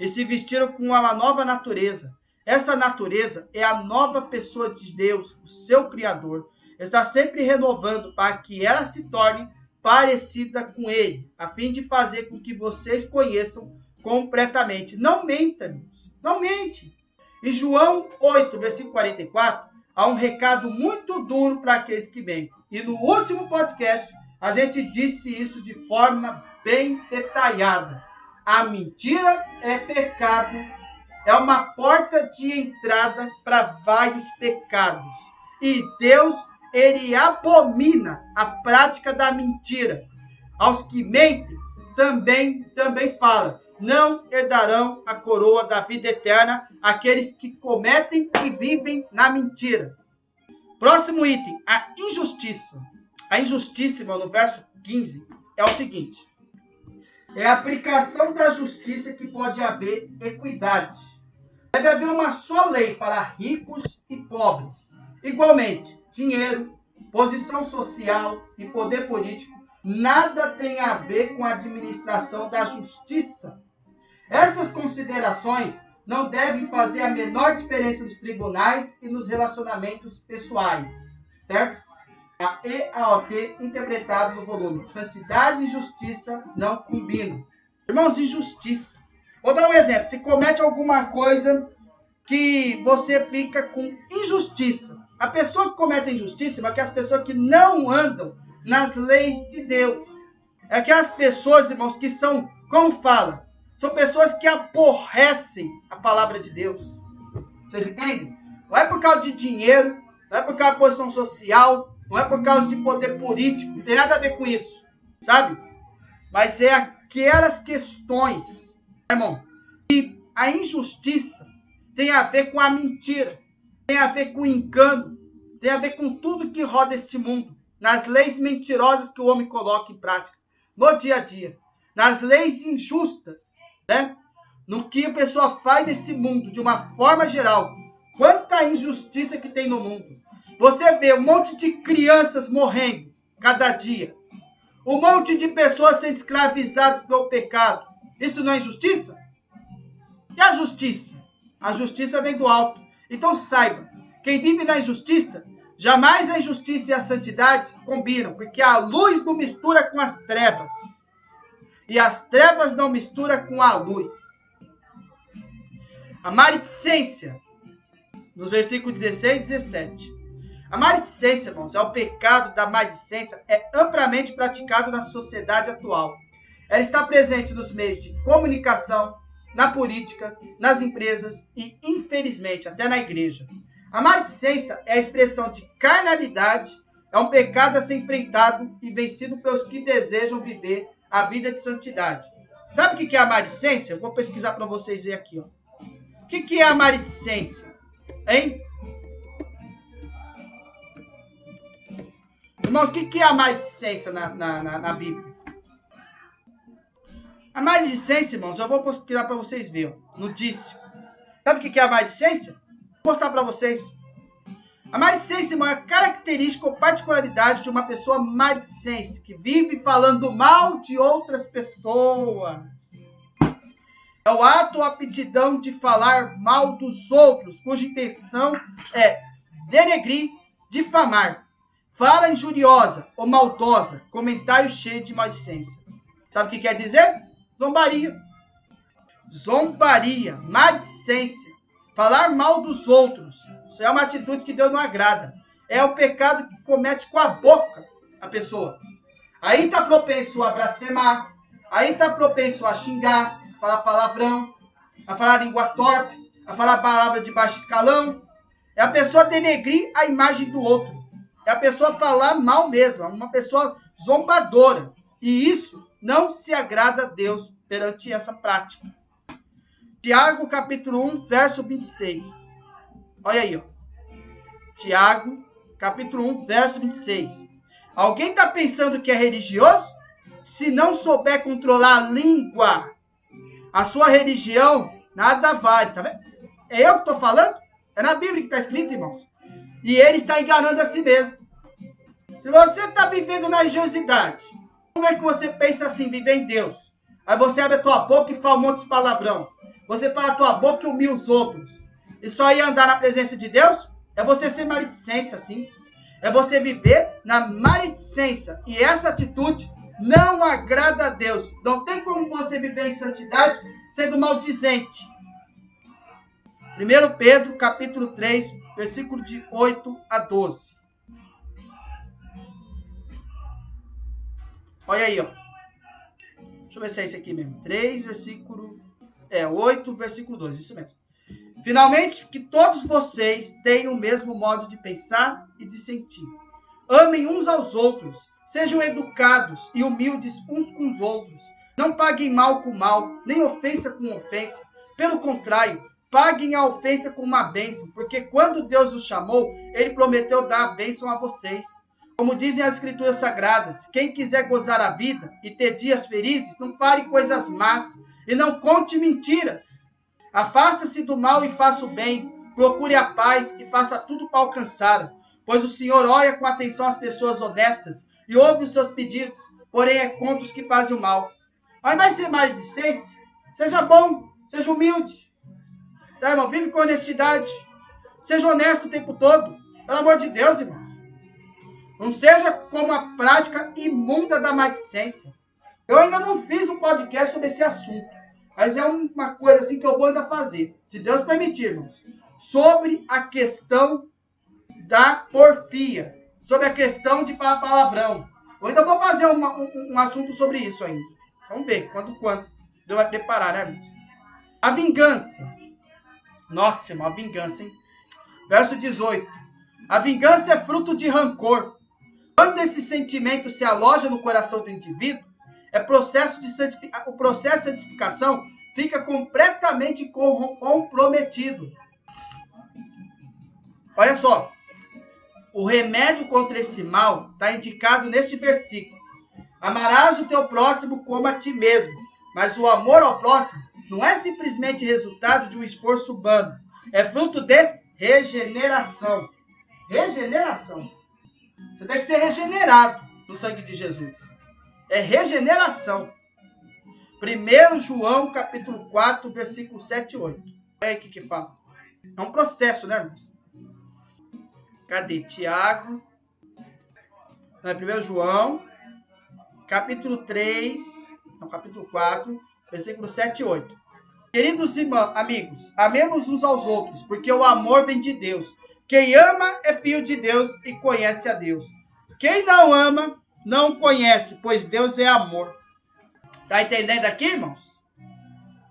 e se vestiram com uma nova natureza. Essa natureza é a nova pessoa de Deus, o seu Criador. Está sempre renovando para que ela se torne parecida com Ele, a fim de fazer com que vocês conheçam completamente. Não mentam, não mente. Em João 8, versículo 44, há um recado muito duro para aqueles que mentem. E no último podcast, a gente disse isso de forma bem detalhada. A mentira é pecado, é uma porta de entrada para vários pecados. E Deus, ele abomina a prática da mentira. Aos que mentem, também fala, não herdarão a coroa da vida eterna aqueles que cometem e vivem na mentira. Próximo item, a injustiça. A injustiça, irmão, no verso 15, é o seguinte. É a aplicação da justiça que pode haver equidade. Deve haver uma só lei para ricos e pobres. Igualmente, dinheiro, posição social e poder político nada tem a ver com a administração da justiça. Essas considerações não devem fazer a menor diferença nos tribunais e nos relacionamentos pessoais. Certo? A EAOT interpretado no volume Santidade e Justiça não combinam. Irmãos, injustiça. Vou dar um exemplo. Se comete alguma coisa que você fica com injustiça. A pessoa que comete a injustiça é aquelas pessoas que não andam nas leis de Deus. É aquelas pessoas, irmãos, que são, como fala, são pessoas que aborrecem a palavra de Deus. Vocês entendem? Não é por causa de dinheiro, não é por causa de posição social, não é por causa de poder político, não tem nada a ver com isso, sabe? Mas é aquelas questões, irmão, que a injustiça tem a ver com a mentira, tem a ver com o engano, tem a ver com tudo que roda esse mundo, nas leis mentirosas que o homem coloca em prática, no dia a dia, nas leis injustas, né? No que a pessoa faz nesse mundo, de uma forma geral. Quanta injustiça que tem no mundo. Você vê um monte de crianças morrendo cada dia. Um monte de pessoas sendo escravizadas pelo pecado. Isso não é injustiça? E a justiça? A justiça vem do alto. Então saiba Quem vive na injustiça, jamais a injustiça e a santidade combinam, porque a luz não mistura com as trevas. E as trevas não misturam com a luz. A maledicência, nos versículos 16 e 17. A maledicência, irmãos, é o pecado da maledicência, é amplamente praticado na sociedade atual. Ela está presente nos meios de comunicação, na política, nas empresas e, infelizmente, até na igreja. A maledicência é a expressão de carnalidade, é um pecado a ser enfrentado e vencido pelos que desejam viver a vida de santidade. Sabe o que é a maledicência? Eu vou pesquisar para vocês verem aqui. O que é a maledicência? Hein? Irmãos, o que é a maledicência na Bíblia? A maledicência, irmãos, eu vou pesquisar para vocês verem. No Dício. Sabe o que é a maledicência? Vou mostrar para vocês. A maledicência, irmão, é a característica ou particularidade de uma pessoa maledicente, que vive falando mal de outras pessoas. É o ato ou aptidão de falar mal dos outros, cuja intenção é denegrir, difamar, fala injuriosa ou maldosa, comentário cheio de maledicência. Sabe o que quer dizer? Zombaria. Zombaria, maledicência, falar mal dos outros. Isso é uma atitude que Deus não agrada. É o pecado que comete com a boca a pessoa. Aí está propenso a blasfemar, aí está propenso a xingar, a falar palavrão, a falar língua torpe, a falar palavra de baixo escalão. É a pessoa denegrir a imagem do outro. É a pessoa falar mal mesmo, é uma pessoa zombadora. E isso não se agrada a Deus perante essa prática. Tiago, capítulo 1, verso 26. Olha aí, ó. Tiago, capítulo 1, verso 26. Alguém está pensando que é religioso? Se não souber controlar a língua, a sua religião nada vale. Tá vendo? É eu que estou falando? É na Bíblia que está escrito, irmãos. E ele está enganando a si mesmo. Se você está vivendo na religiosidade, como é que você pensa assim, viver em Deus? Aí você abre a tua boca e fala um monte de palavrão. Você fala a tua boca e humilha os outros. Isso aí é andar na presença de Deus? É você ser maledicência, assim. É você viver na maledicência. E essa atitude não agrada a Deus. Não tem como você viver em santidade sendo maldizente. 1 Pedro, capítulo 3, versículo de 8 a 12. Olha aí, ó. Deixa eu ver se é esse aqui mesmo. 3, versículo... 8, versículo 12. Isso mesmo. Finalmente, que todos vocês tenham o mesmo modo de pensar e de sentir. Amem uns aos outros. Sejam educados e humildes uns com os outros. Não paguem mal com mal, nem ofensa com ofensa. Pelo contrário, paguem a ofensa com uma bênção, porque quando Deus os chamou, Ele prometeu dar a bênção a vocês. Como dizem as Escrituras Sagradas, quem quiser gozar a vida e ter dias felizes, não fale coisas más e não conte mentiras. Afasta-se do mal e faça o bem, procure a paz e faça tudo para alcançá-la, pois o Senhor olha com atenção as pessoas honestas e ouve os seus pedidos, porém é contra os que fazem o mal. Ao invés de ser maledicência, seja bom, seja humilde. Tá, irmão? Vive com honestidade. Seja honesto o tempo todo. Pelo amor de Deus, irmãos. Não seja como a prática imunda da maledicência. Eu ainda não fiz um podcast sobre esse assunto. Mas é uma coisa assim que eu vou ainda fazer. Se Deus permitir, irmãos. Sobre a questão da porfia. Sobre a questão de falar palavrão. Eu ainda vou fazer um assunto sobre isso ainda. Vamos ver quando Deus vai preparar, né, irmãos? A vingança. Nossa, irmão, a vingança, hein? Verso 18. A vingança é fruto de rancor. Quando esse sentimento se aloja no coração do indivíduo, o processo de santificação fica completamente comprometido. Olha só. O remédio contra esse mal está indicado neste versículo. Amarás o teu próximo como a ti mesmo. Mas o amor ao próximo não é simplesmente resultado de um esforço humano. É fruto de regeneração. Regeneração. Você tem que ser regenerado no sangue de Jesus. É regeneração. 1 João, capítulo 4, versículo 7 e 8. Olha aí o que fala. É um processo, né, irmãos? Cadê? Tiago. Não, é 1 João, capítulo 3, não, capítulo 4, versículo 7 e 8. Queridos irmãos, amigos, amemos uns aos outros, porque o amor vem de Deus. Quem ama é filho de Deus e conhece a Deus. Quem não ama, não conhece, pois Deus é amor. Tá entendendo aqui, irmãos?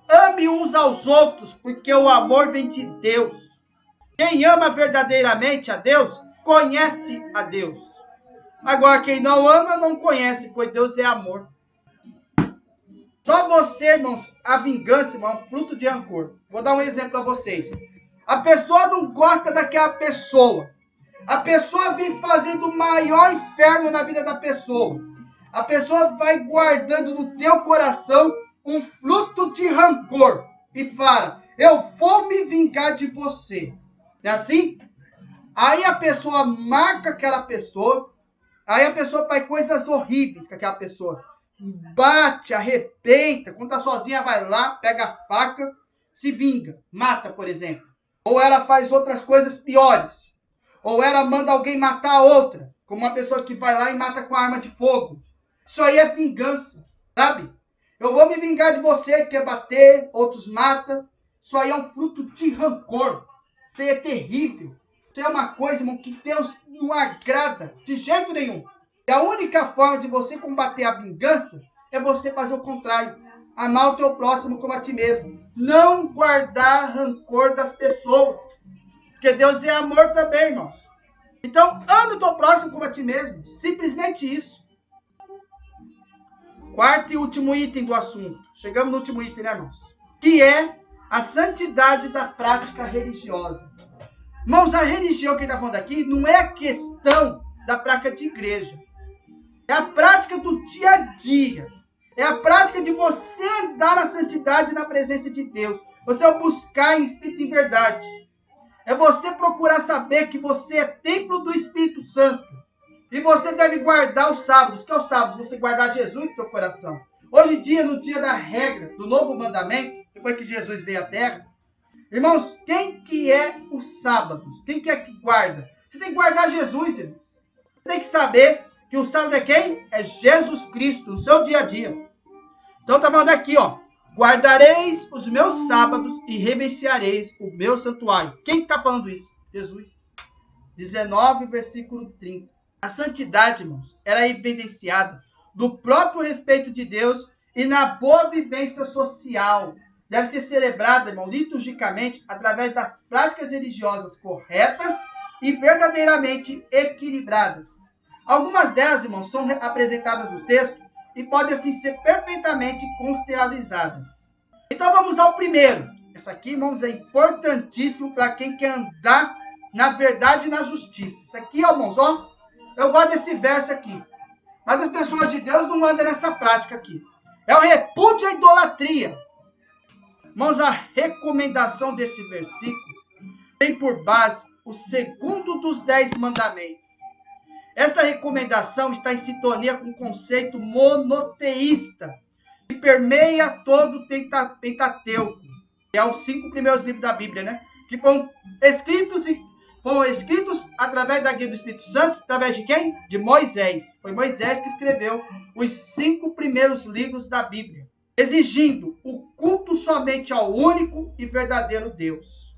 Ame uns aos outros, porque o amor vem de Deus. Quem ama verdadeiramente a Deus, conhece a Deus. Agora, quem não ama, não conhece, pois Deus é amor. Só você, irmãos, a vingança, irmão, é um fruto de rancor. Vou dar um exemplo para vocês. A pessoa não gosta daquela pessoa. A pessoa vem fazendo o maior inferno na vida da pessoa. A pessoa vai guardando no teu coração um fruto de rancor. E fala, eu vou me vingar de você. Não é assim? Aí a pessoa marca aquela pessoa. Aí a pessoa faz coisas horríveis com aquela pessoa. Bate, arrebenta. Quando tá sozinha, vai lá, pega a faca, se vinga. Mata, por exemplo. Ou ela faz outras coisas piores. Ou ela manda alguém matar a outra. Como uma pessoa que vai lá e mata com arma de fogo. Isso aí é vingança, sabe? Eu vou me vingar de você, quer bater, outros matam. Isso aí é um fruto de rancor. Isso aí é terrível. Isso é uma coisa, irmão, que Deus não agrada de jeito nenhum. E a única forma de você combater a vingança é você fazer o contrário. Amar o teu próximo como a ti mesmo. Não guardar rancor das pessoas. Porque Deus é amor também, irmãos. Então, ame o teu próximo como a ti mesmo. Simplesmente isso. Quarto e último item do assunto. Chegamos no último item, né, irmãos? Que é a santidade da prática religiosa. Irmãos, a religião que ele está falando aqui não é a questão da prática de igreja. É a prática do dia a dia. É a prática de você andar na santidade e na presença de Deus. Você buscar em espírito e em verdade. É você procurar saber que você é templo do Espírito Santo. E você deve guardar os sábados. O que é o sábado? Você guardar Jesus no seu coração. Hoje em dia, no dia da regra, do novo mandamento, depois que Jesus veio à terra, irmãos, quem que é os sábados? Quem que é que guarda? Você tem que guardar Jesus, irmão. Você tem que saber que o sábado é quem? É Jesus Cristo, no seu dia a dia. Então tá falando aqui, ó. Guardareis os meus sábados e reverenciareis o meu santuário. Quem está falando isso? Jesus. 19, versículo 30. A santidade, irmãos, ela é evidenciada do próprio respeito de Deus e na boa vivência social. Deve ser celebrada, irmão, liturgicamente através das práticas religiosas corretas e verdadeiramente equilibradas. Algumas delas, irmãos, são apresentadas no texto e podem, assim, ser perfeitamente contextualizadas. Então, vamos ao primeiro. Essa aqui, irmãos, é importantíssimo para quem quer andar na verdade e na justiça. Isso aqui, ó, irmãos, ó, eu gosto desse verso aqui. Mas as pessoas de Deus não andam nessa prática aqui. É o repúdio à idolatria. Irmãos, a recomendação desse versículo tem por base o segundo dos 10 mandamentos. Essa recomendação está em sintonia com o conceito monoteísta, que permeia todo o Pentateuco, que é os 5 primeiros livros da Bíblia, né? Que foram escritos através da guia do Espírito Santo, através de quem? De Moisés. Foi Moisés que escreveu os 5 primeiros livros da Bíblia, exigindo o culto somente ao único e verdadeiro Deus.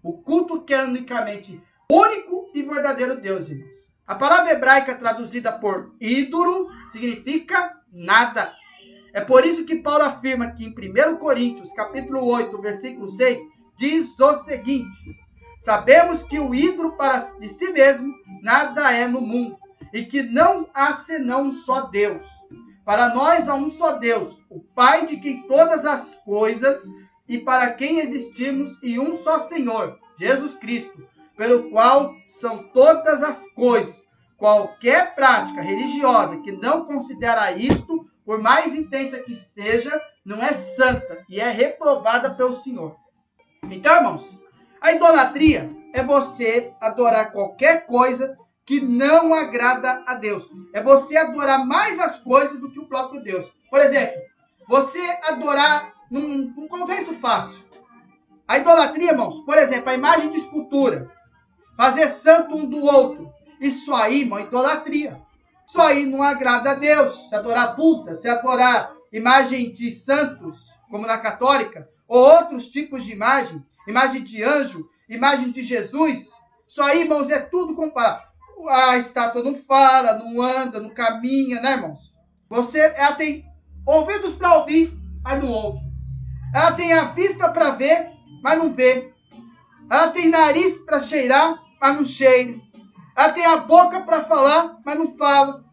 O culto que é unicamente único e verdadeiro Deus, irmãos. A palavra hebraica traduzida por ídolo significa nada. É por isso que Paulo afirma que em 1 Coríntios, capítulo 8, versículo 6, diz o seguinte: sabemos que o ídolo para de si mesmo nada é no mundo, e que não há senão um só Deus. Para nós há um só Deus, o Pai de quem todas as coisas, e para quem existimos, e um só Senhor, Jesus Cristo, pelo qual são todas as coisas. Qualquer prática religiosa que não considera isto, por mais intensa que seja, não é santa e é reprovada pelo Senhor. Então, irmãos, a idolatria é você adorar qualquer coisa que não agrada a Deus. É você adorar mais as coisas do que o próprio Deus. Por exemplo, você adorar, como é isso fácil? A idolatria, irmãos, por exemplo, a imagem de escultura. fazer santo um do outro. Isso aí, irmão, é idolatria. Isso aí não agrada a Deus. Se adorar Buda, se adorar imagem de santos, como na católica, ou outros tipos de imagem de anjo, imagem de Jesus, isso aí, irmãos, é tudo comparado. A estátua não fala, não anda, não caminha, né, irmãos? Ela tem ouvidos para ouvir, mas não ouve. Ela tem a vista para ver, mas não vê. Ela tem nariz para cheirar, mas não cheira. Ela tem a boca para falar, mas não fala.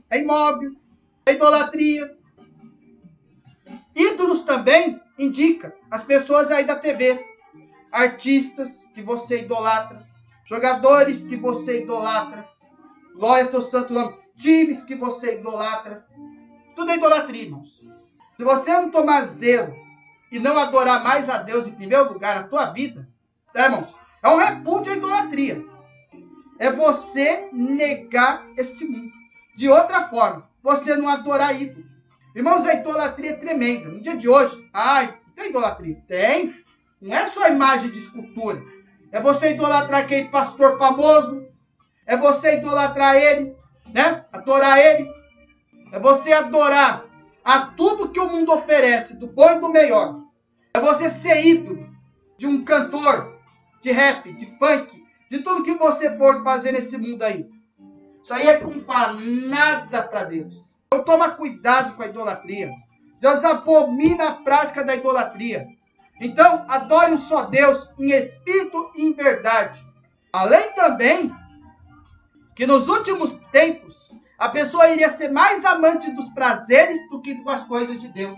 É imóvel, é idolatria. Ídolos também indica as pessoas aí da TV. Artistas que você idolatra. Jogadores que você idolatra. Glória ao teu santo nome. Times que você idolatra. Tudo é idolatria, irmãos. Se você não tomar zelo e não adorar mais a Deus em primeiro lugar na tua vida, tá, irmãos? É um repúdio à idolatria. É você negar este mundo. De outra forma, você não adorar ídolo. Irmãos, a idolatria é tremenda. No dia de hoje, tem idolatria? Tem. Não é só imagem de escultura. É você idolatrar aquele pastor famoso. É você idolatrar ele, né? Adorar ele. É você adorar a tudo que o mundo oferece, do bom e do melhor. É você ser ídolo de um cantor, de rap, de funk, de tudo que você for fazer nesse mundo aí. Isso aí é como falar nada para Deus. Então toma cuidado com a idolatria. Deus abomina a prática da idolatria. Então, adore um só Deus em espírito e em verdade. Além também que nos últimos tempos a pessoa iria ser mais amante dos prazeres do que das coisas de Deus.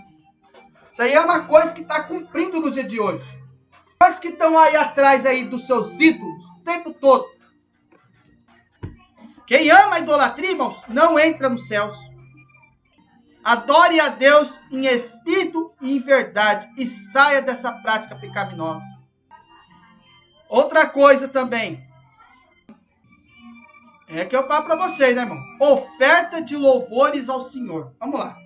Isso aí é uma coisa que está cumprindo no dia de hoje. Quantos que estão aí atrás aí dos seus ídolos o tempo todo? Quem ama a idolatria, irmãos, não entra nos céus. Adore a Deus em espírito e em verdade e saia dessa prática pecaminosa. Outra coisa também é que eu falo para vocês, né, irmão? Oferta de louvores ao Senhor. Vamos lá.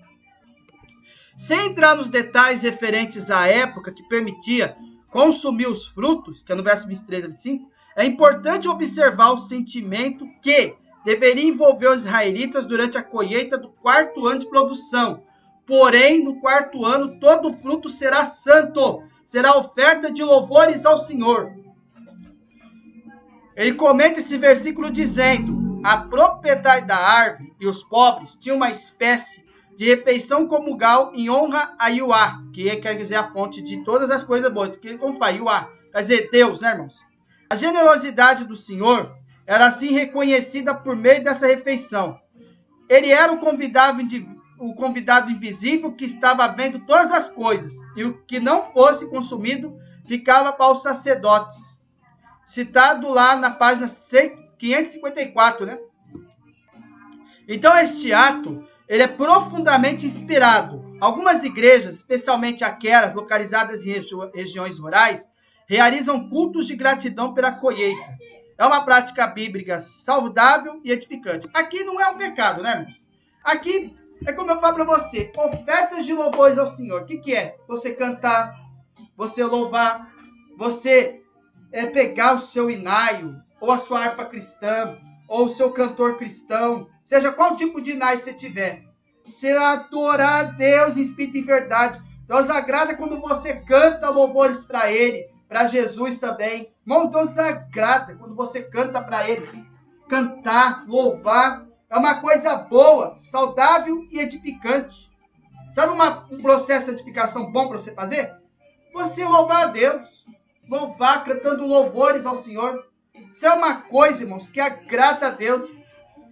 Sem entrar nos detalhes referentes à época que permitia consumir os frutos, que é no verso 23 a 25, é importante observar o sentimento que deveria envolver os israelitas durante a colheita do 4º ano de produção. Porém, no 4º ano, todo o fruto será santo. Será oferta de louvores ao Senhor. Ele comenta esse versículo dizendo: a propriedade da árvore e os pobres tinham uma espécie de refeição comungal em honra a Yuá, que quer dizer a fonte de todas as coisas boas. Que como faz? Yuá, quer dizer Deus, né, irmãos? A generosidade do Senhor era assim reconhecida por meio dessa refeição. Ele era o convidado invisível que estava vendo todas as coisas, e o que não fosse consumido ficava para os sacerdotes. Citado lá na página 554, né? Então este ato, ele é profundamente inspirado. Algumas igrejas, especialmente aquelas localizadas em regiões rurais, realizam cultos de gratidão pela colheita. É uma prática bíblica saudável e edificante. Aqui não é um pecado, né, irmãos? Aqui é como eu falo para você, ofertas de louvores ao Senhor. O que é? Você cantar, você louvar, você pegar o seu inaio, ou a sua harpa cristã, ou o seu cantor cristão, seja qual tipo de inaio você tiver. Você adorar a Deus em espírito e verdade. Deus agrada quando você canta louvores para Ele, para Jesus também. Irmão, Deus agrada quando você canta para Ele. Cantar, louvar, é uma coisa boa, saudável e edificante. Sabe um processo de edificação bom para você fazer? Você louvar a Deus. Louvar, cantando louvores ao Senhor. Isso é uma coisa, irmãos, que agrada a Deus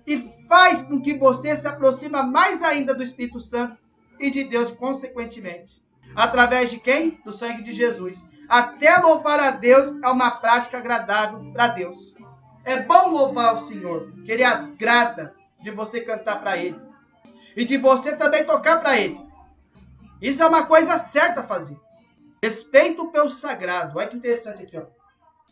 e faz com que você se aproxime mais ainda do Espírito Santo e de Deus, consequentemente. Através de quem? Do sangue de Jesus. Até louvar a Deus é uma prática agradável para Deus. É bom louvar o Senhor, que Ele agrada de você cantar para Ele. E de você também tocar para Ele. Isso é uma coisa certa a fazer. Respeito pelo sagrado. Olha que interessante aqui, ó.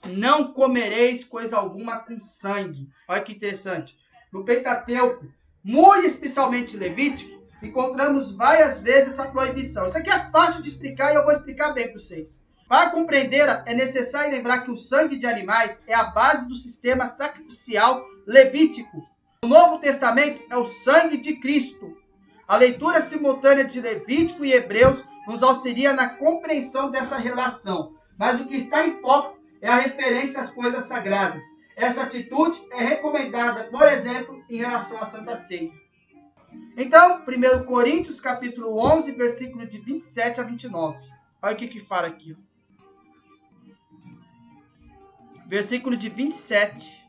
Não comereis coisa alguma com sangue. Olha que interessante. No Pentateuco, muito especialmente Levítico, encontramos várias vezes essa proibição. Isso aqui é fácil de explicar e eu vou explicar bem para vocês. Para compreender, é necessário lembrar que o sangue de animais é a base do sistema sacrificial levítico. O Novo Testamento é o sangue de Cristo. A leitura simultânea de Levítico e Hebreus nos auxilia na compreensão dessa relação. Mas o que está em foco é a referência às coisas sagradas. Essa atitude é recomendada, por exemplo, em relação à Santa Ceia. Então, 1 Coríntios, capítulo 11, versículo de 27 a 29. Olha o que fala aqui. Versículo de 27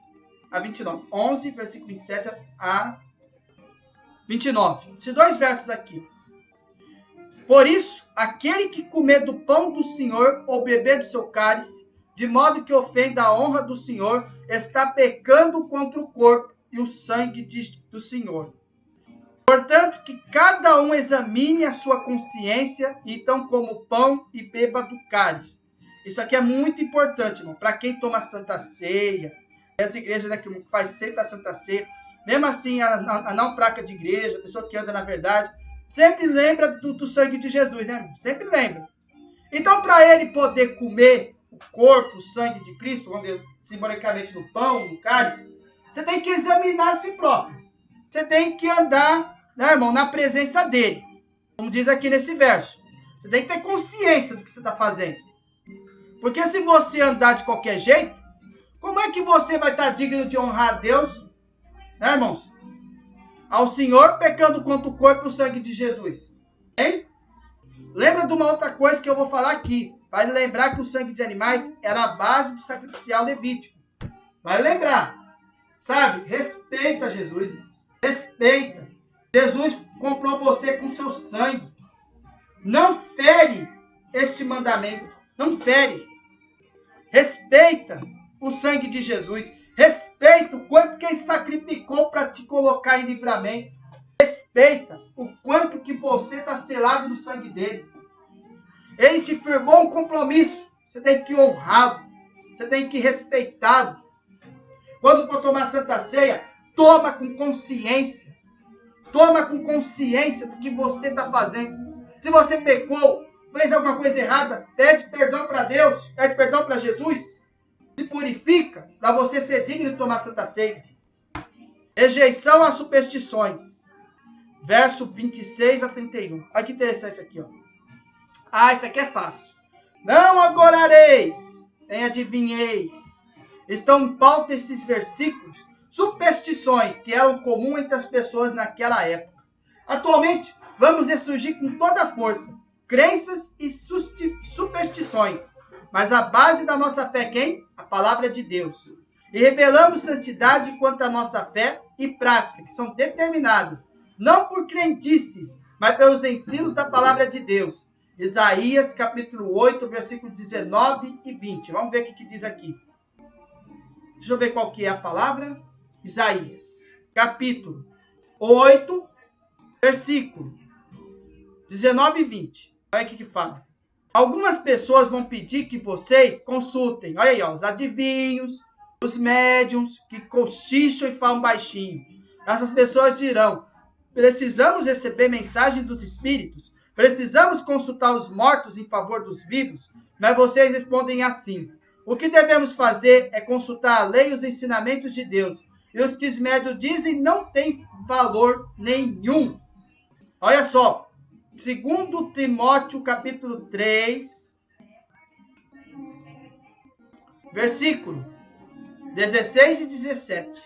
a 29. 11, versículo 27 a 29. Esses dois versos aqui. Por isso, aquele que comer do pão do Senhor ou beber do seu cálice, de modo que ofenda a honra do Senhor, está pecando contra o corpo e o sangue do Senhor. Portanto, que cada um examine a sua consciência, e então coma o pão e beba do cálice. Isso aqui é muito importante, irmão, para quem toma Santa Ceia, essa igreja, né, que faz sempre a Santa Ceia, mesmo assim, a não prática de igreja, a pessoa que anda na verdade, sempre lembra do sangue de Jesus, né, irmão? Sempre lembra. Então, para ele poder comer o corpo, o sangue de Cristo, vamos ver simbolicamente no pão, no cálice, você tem que examinar a si próprio. Você tem que andar, né, irmão, na presença dele. Como diz aqui nesse verso. Você tem que ter consciência do que você está fazendo. Porque se você andar de qualquer jeito, como é que você vai estar digno de honrar a Deus, né, irmãos? Ao Senhor, pecando contra o corpo e o sangue de Jesus. Hein? Lembra de uma outra coisa que eu vou falar aqui. Vai lembrar que o sangue de animais era a base do sacrificial levítico. Vai lembrar. Sabe? Respeita Jesus, irmãos. Respeita. Jesus comprou você com seu sangue. Não fere este mandamento. Não fere. Respeita o sangue de Jesus. Respeita o quanto que ele sacrificou para te colocar em livramento. Respeita o quanto que você está selado no sangue dele. Ele te firmou um compromisso. Você tem que honrá-lo. Você tem que respeitá-lo. Quando for tomar Santa Ceia, toma com consciência. Toma com consciência do que você está fazendo. Se você pecou, fez alguma coisa errada, pede perdão para Deus, pede perdão para Jesus. Se purifica para você ser digno de tomar Santa Ceia. Rejeição às superstições. Verso 26 a 31. Olha que interessante isso aqui, ó. Isso aqui é fácil. Não adorareis, nem adivinheis. Estão em pauta esses versículos. Superstições que eram comuns entre as pessoas naquela época. Atualmente, vamos ressurgir com toda a força. Crenças e superstições. Mas a base da nossa fé é quem? A palavra de Deus. E revelamos santidade quanto à nossa fé e prática, que são determinadas, não por crendices, mas pelos ensinos da palavra de Deus. Isaías, capítulo 8, versículo 19 e 20. Vamos ver o que diz aqui. Deixa eu ver qual que é a palavra. Isaías, capítulo 8, versículo 19 e 20. Olha o que fala. Algumas pessoas vão pedir que vocês consultem. Olha aí, ó, os adivinhos, os médiums que cochicham e falam baixinho. Essas pessoas dirão: precisamos receber mensagem dos espíritos. Precisamos consultar os mortos em favor dos vivos. Mas vocês respondem assim: o que devemos fazer é consultar a lei e os ensinamentos de Deus. E os que os médios dizem não têm valor nenhum. Olha só. 2 Timóteo, capítulo 3, versículo 16 e 17.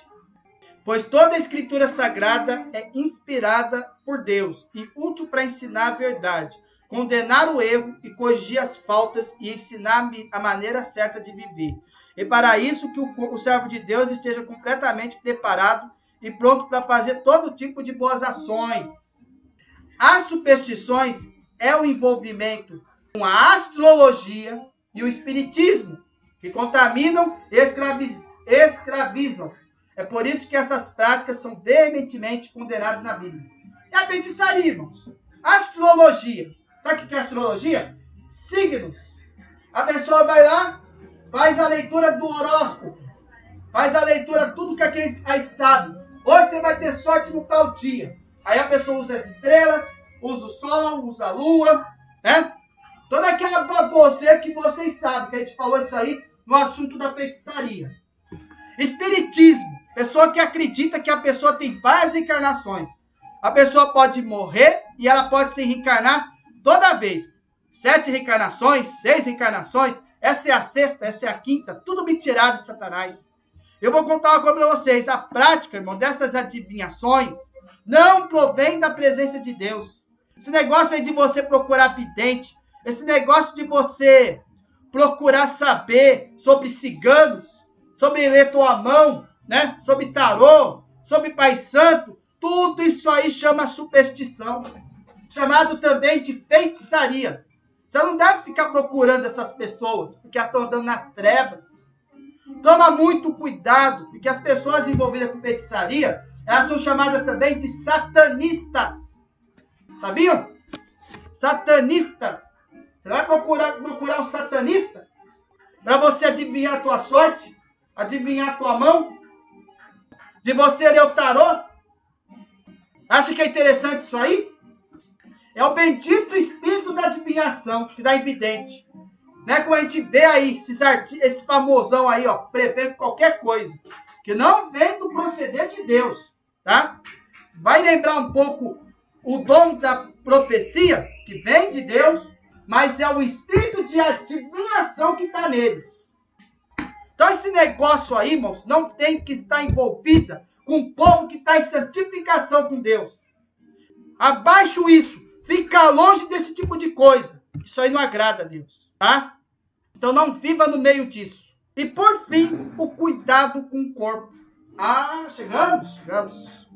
Pois toda a escritura sagrada é inspirada por Deus e útil para ensinar a verdade, condenar o erro e corrigir as faltas e ensinar a maneira certa de viver. E para isso que o servo de Deus esteja completamente preparado e pronto para fazer todo tipo de boas ações. As superstições é o envolvimento com a astrologia e o espiritismo, que contaminam e escravizam. É por isso que essas práticas são veementemente condenadas na Bíblia. E a feitiçaria, irmãos. Astrologia. Sabe o que é astrologia? Signos. A pessoa vai lá, faz a leitura do horóscopo. Faz a leitura, tudo que aquele aí sabe. Hoje você vai ter sorte no tal dia. Aí a pessoa usa as estrelas, usa o sol, usa a lua, né? Toda aquela você que vocês sabem, que a gente falou isso aí no assunto da feitiçaria. Espiritismo, pessoa que acredita que a pessoa tem várias encarnações. A pessoa pode morrer e ela pode se reencarnar toda vez. 7 reencarnações, 6 reencarnações, essa é a sexta, essa é a quinta, tudo mentirado de Satanás. Eu vou contar uma coisa para vocês. A prática, irmão, dessas adivinhações não provém da presença de Deus. Esse negócio aí de você procurar vidente, esse negócio de você procurar saber sobre ciganos, sobre eletroamão, né? Sobre tarô, sobre pai santo, tudo isso aí chama superstição. Chamado também de feitiçaria. Você não deve ficar procurando essas pessoas, porque elas estão andando nas trevas. Toma muito cuidado, porque as pessoas envolvidas com feitiçaria, elas são chamadas também de satanistas. Sabiam? Satanistas. Você vai procurar um satanista para você adivinhar a tua sorte, adivinhar a tua mão, de você ler o tarô? Acha que é interessante isso aí? É o bendito espírito da adivinhação, que dá evidente. Né? Como a gente vê aí, esse famosão aí, ó, prevendo qualquer coisa, que não vem do proceder de Deus, tá? Vai lembrar um pouco o dom da profecia, que vem de Deus, mas é o espírito de adivinhação que está neles. Então esse negócio aí, irmãos, não tem que estar envolvida com o povo que está em santificação com Deus. Abaixo isso. Fica longe desse tipo de coisa. Isso aí não agrada a Deus, tá? Então não viva no meio disso. E por fim, o cuidado com o corpo. Chegamos.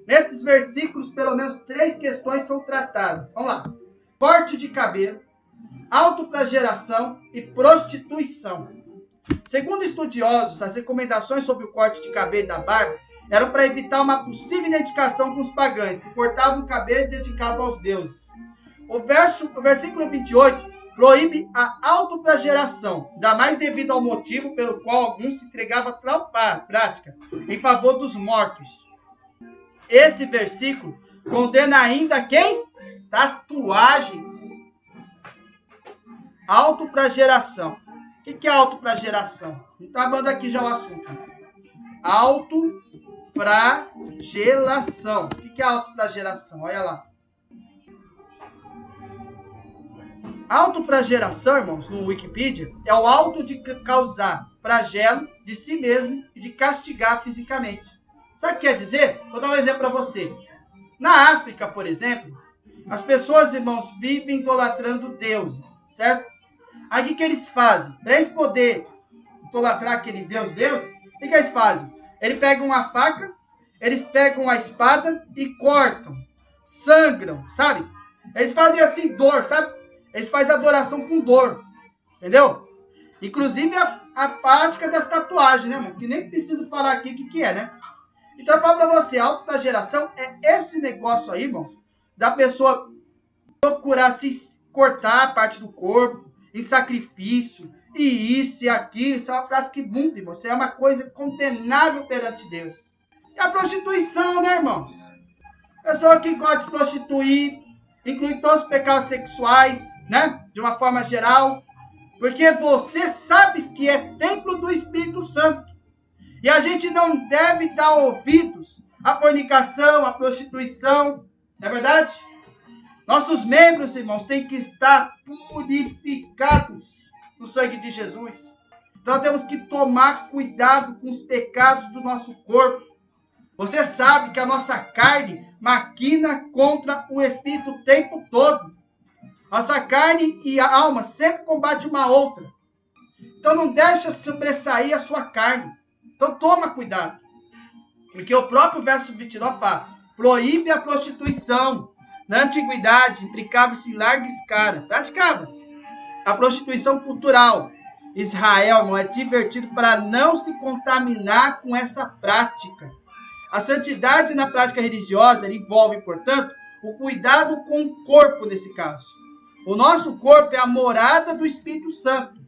Nesses versículos, pelo menos 3 questões são tratadas. Vamos lá. Corte de cabelo, autoflagelação e prostituição. Segundo estudiosos, as recomendações sobre o corte de cabelo e da barba eram para evitar uma possível identificação com os pagãos, que cortavam o cabelo e dedicavam aos deuses. O versículo 28 proíbe a autoflagelação, ainda mais devido ao motivo pelo qual alguns se entregavam a tal prática, em favor dos mortos. Esse versículo condena ainda quem? Tatuagens. Autoflagelação. O que é autoflagelação? Então, abando aqui já o assunto. Autoflagelação. O que é autoflagelação? Olha lá. Autoflagelação, irmãos, no Wikipedia, é o auto de causar flagelo de si mesmo e de castigar fisicamente. Sabe o que quer dizer? Vou dar um exemplo para você. Na África, por exemplo, as pessoas, irmãos, vivem idolatrando deuses, certo? Aí o que eles fazem? Para eles poderem idolatrar aquele deus, o que eles fazem? Eles pegam uma faca, eles pegam a espada e cortam, sangram, sabe? Eles fazem assim dor, sabe? Eles fazem adoração com dor, entendeu? Inclusive a prática das tatuagens, né, mano? Que nem preciso falar aqui o que é, né? Então eu falo pra você, a autoflagelação é esse negócio aí, irmão, da pessoa procurar se cortar a parte do corpo, em sacrifício, e isso e aquilo. Isso é uma prática imunda, irmão. Isso é uma coisa condenável perante Deus. E a prostituição, né, irmãos? Pessoa que gosta de prostituir, inclui todos os pecados sexuais, né? De uma forma geral. Porque você sabe que é templo do Espírito Santo. E a gente não deve dar ouvidos à fornicação, à prostituição. Não é verdade? Nossos membros, irmãos, têm que estar purificados no sangue de Jesus. Então temos que tomar cuidado com os pecados do nosso corpo. Você sabe que a nossa carne maquina contra o Espírito o tempo todo. Nossa carne e a alma sempre combatem uma outra. Então não deixa sobressair a sua carne. Então toma cuidado. Porque o próprio verso 29 fala, proíbe a prostituição. Na antiguidade, implicava-se em larga escala. Praticava-se a prostituição cultural. Israel não é divertido para não se contaminar com essa prática. A santidade na prática religiosa envolve, portanto, o cuidado com o corpo nesse caso. O nosso corpo é a morada do Espírito Santo.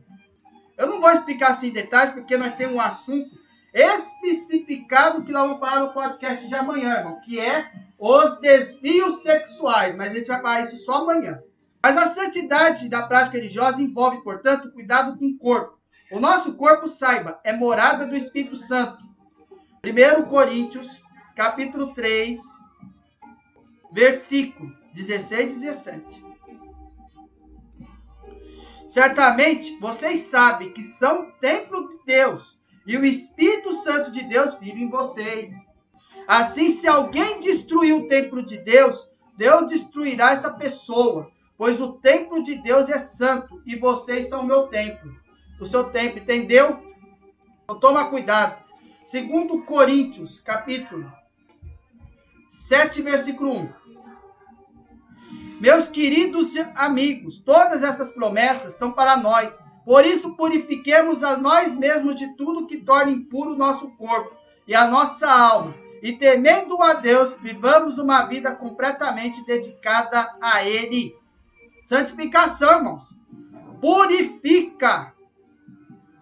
Eu não vou explicar assim em detalhes, porque nós temos um assunto especificado que nós vamos falar no podcast de amanhã, irmão, que é os desvios sexuais. Mas a gente vai falar isso só amanhã. Mas a santidade da prática religiosa envolve, portanto, cuidado com o corpo. O nosso corpo, saiba, é morada do Espírito Santo. 1 Coríntios, capítulo 3, versículo 16 e 17. Certamente, vocês sabem que são templo de Deus, e o Espírito Santo de Deus vive em vocês. Assim, se alguém destruir o templo de Deus, Deus destruirá essa pessoa, pois o templo de Deus é santo, e vocês são o meu templo. O seu templo, entendeu? Então toma cuidado. 2 Coríntios, capítulo 7, versículo 1. Meus queridos amigos, todas essas promessas são para nós. Por isso, purifiquemos a nós mesmos de tudo que torna impuro o nosso corpo e a nossa alma. E temendo a Deus, vivamos uma vida completamente dedicada a Ele. Santificação, irmãos. Purifica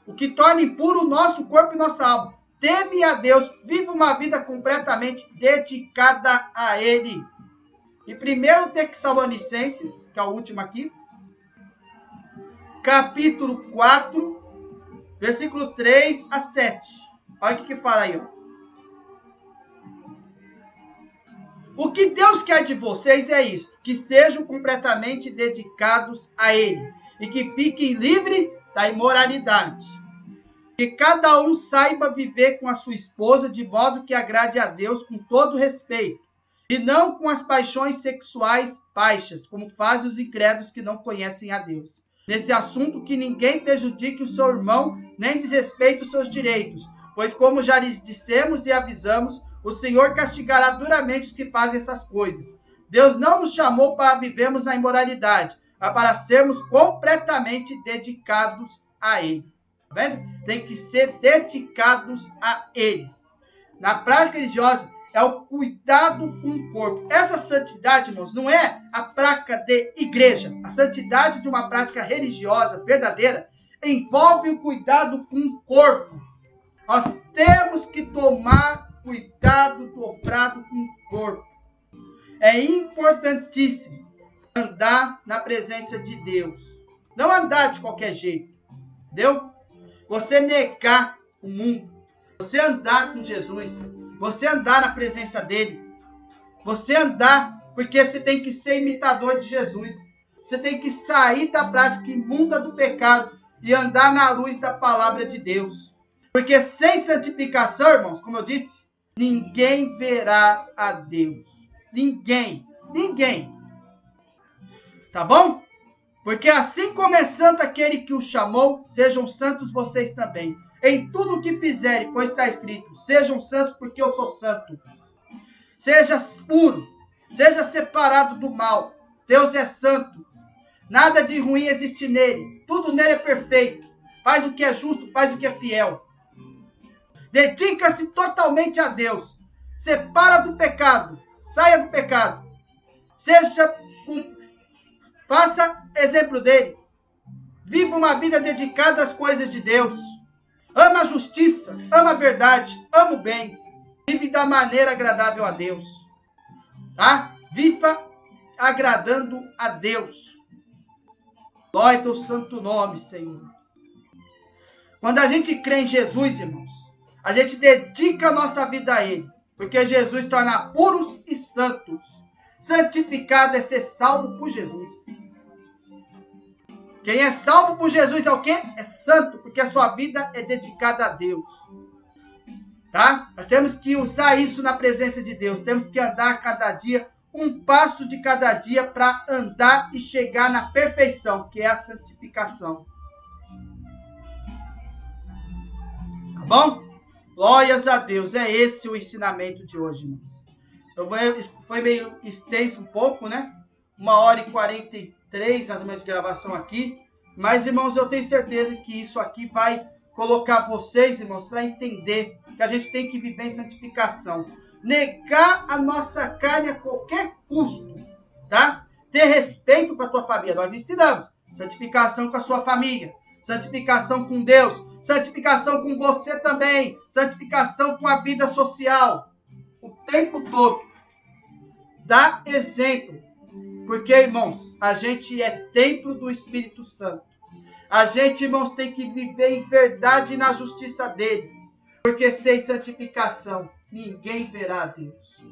o que torna impuro o nosso corpo e nossa alma. Teme a Deus, viva uma vida completamente dedicada a Ele. E 1 Tessalonicenses, que é o último aqui, capítulo 4, versículo 3 a 7. Olha o que fala aí, ó. O que Deus quer de vocês é isso, que sejam completamente dedicados a Ele e que fiquem livres da imoralidade. Que cada um saiba viver com a sua esposa de modo que agrade a Deus com todo respeito, e não com as paixões sexuais baixas, como fazem os incrédulos que não conhecem a Deus. Nesse assunto, que ninguém prejudique o seu irmão, nem desrespeite os seus direitos, pois como já lhes dissemos e avisamos, o Senhor castigará duramente os que fazem essas coisas. Deus não nos chamou para vivermos na imoralidade, mas para sermos completamente dedicados a Ele. Tá vendo? Tem que ser dedicados a Ele. Na prática religiosa, é o cuidado com o corpo. Essa santidade, irmãos, não é a prática de igreja. A santidade de uma prática religiosa verdadeira envolve o cuidado com o corpo. Nós temos que tomar cuidado dobrado com o corpo. É importantíssimo andar na presença de Deus. Não andar de qualquer jeito. Entendeu? Você negar o mundo. Você andar com Jesus. Você andar na presença dele. Você andar porque você tem que ser imitador de Jesus. Você tem que sair da prática imunda do pecado e andar na luz da palavra de Deus. Porque sem santificação, irmãos, como eu disse, ninguém verá a Deus. Ninguém. Ninguém. Tá bom? Porque assim como é santo aquele que o chamou, sejam santos vocês também. Em tudo o que fizerem, pois está escrito, sejam santos porque eu sou santo. Seja puro, seja separado do mal. Deus é santo. Nada de ruim existe nele. Tudo nele é perfeito. Faz o que é justo, faz o que é fiel. Dedica-se totalmente a Deus. Separa do pecado. Saia do pecado. Faça exemplo dele. Viva uma vida dedicada às coisas de Deus. Ama a justiça, ama a verdade, ama o bem. Vive da maneira agradável a Deus. Tá? Viva agradando a Deus. Glória ao teu santo nome, Senhor. Quando a gente crê em Jesus, irmãos, a gente dedica a nossa vida a Ele. Porque Jesus torna puros e santos. Santificado é ser salvo por Jesus. Quem é salvo por Jesus é o quê? É santo, porque a sua vida é dedicada a Deus. Tá? Nós temos que usar isso na presença de Deus. Temos que andar cada dia, um passo de cada dia, para andar e chegar na perfeição, que é a santificação. Tá bom? Glórias a Deus. É esse o ensinamento de hoje, irmãos. Foi meio extenso um pouco, né? 1h43, mais ou menos, de gravação aqui. Mas, irmãos, eu tenho certeza que isso aqui vai colocar vocês, irmãos, para entender que a gente tem que viver em santificação. Negar a nossa carne a qualquer custo, tá? Ter respeito com a tua família. Nós ensinamos. Santificação com a sua família. Santificação com Deus. Santificação com você também. Santificação com a vida social. O tempo todo. Dá exemplo. Porque, irmãos, a gente é templo do Espírito Santo. A gente, irmãos, tem que viver em verdade e na justiça dele. Porque sem santificação, ninguém verá a Deus.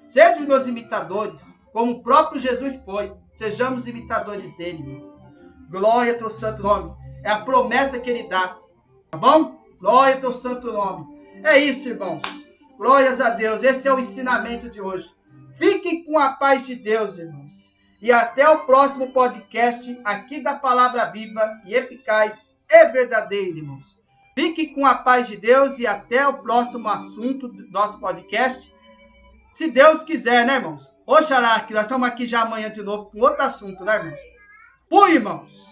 Sede meus imitadores, como o próprio Jesus foi. Sejamos imitadores dele, irmão. Glória ao teu santo nome. É a promessa que ele dá. Tá bom? Glória ao teu santo nome. É isso, irmãos. Glórias a Deus. Esse é o ensinamento de hoje. Fiquem com a paz de Deus, irmãos. E até o próximo podcast aqui da Palavra Viva e Eficaz e Verdadeira, irmãos. Fiquem com a paz de Deus e até o próximo assunto do nosso podcast. Se Deus quiser, né, irmãos? Oxalá, que nós estamos aqui já amanhã de novo com outro assunto, né, irmãos? Fui, irmãos!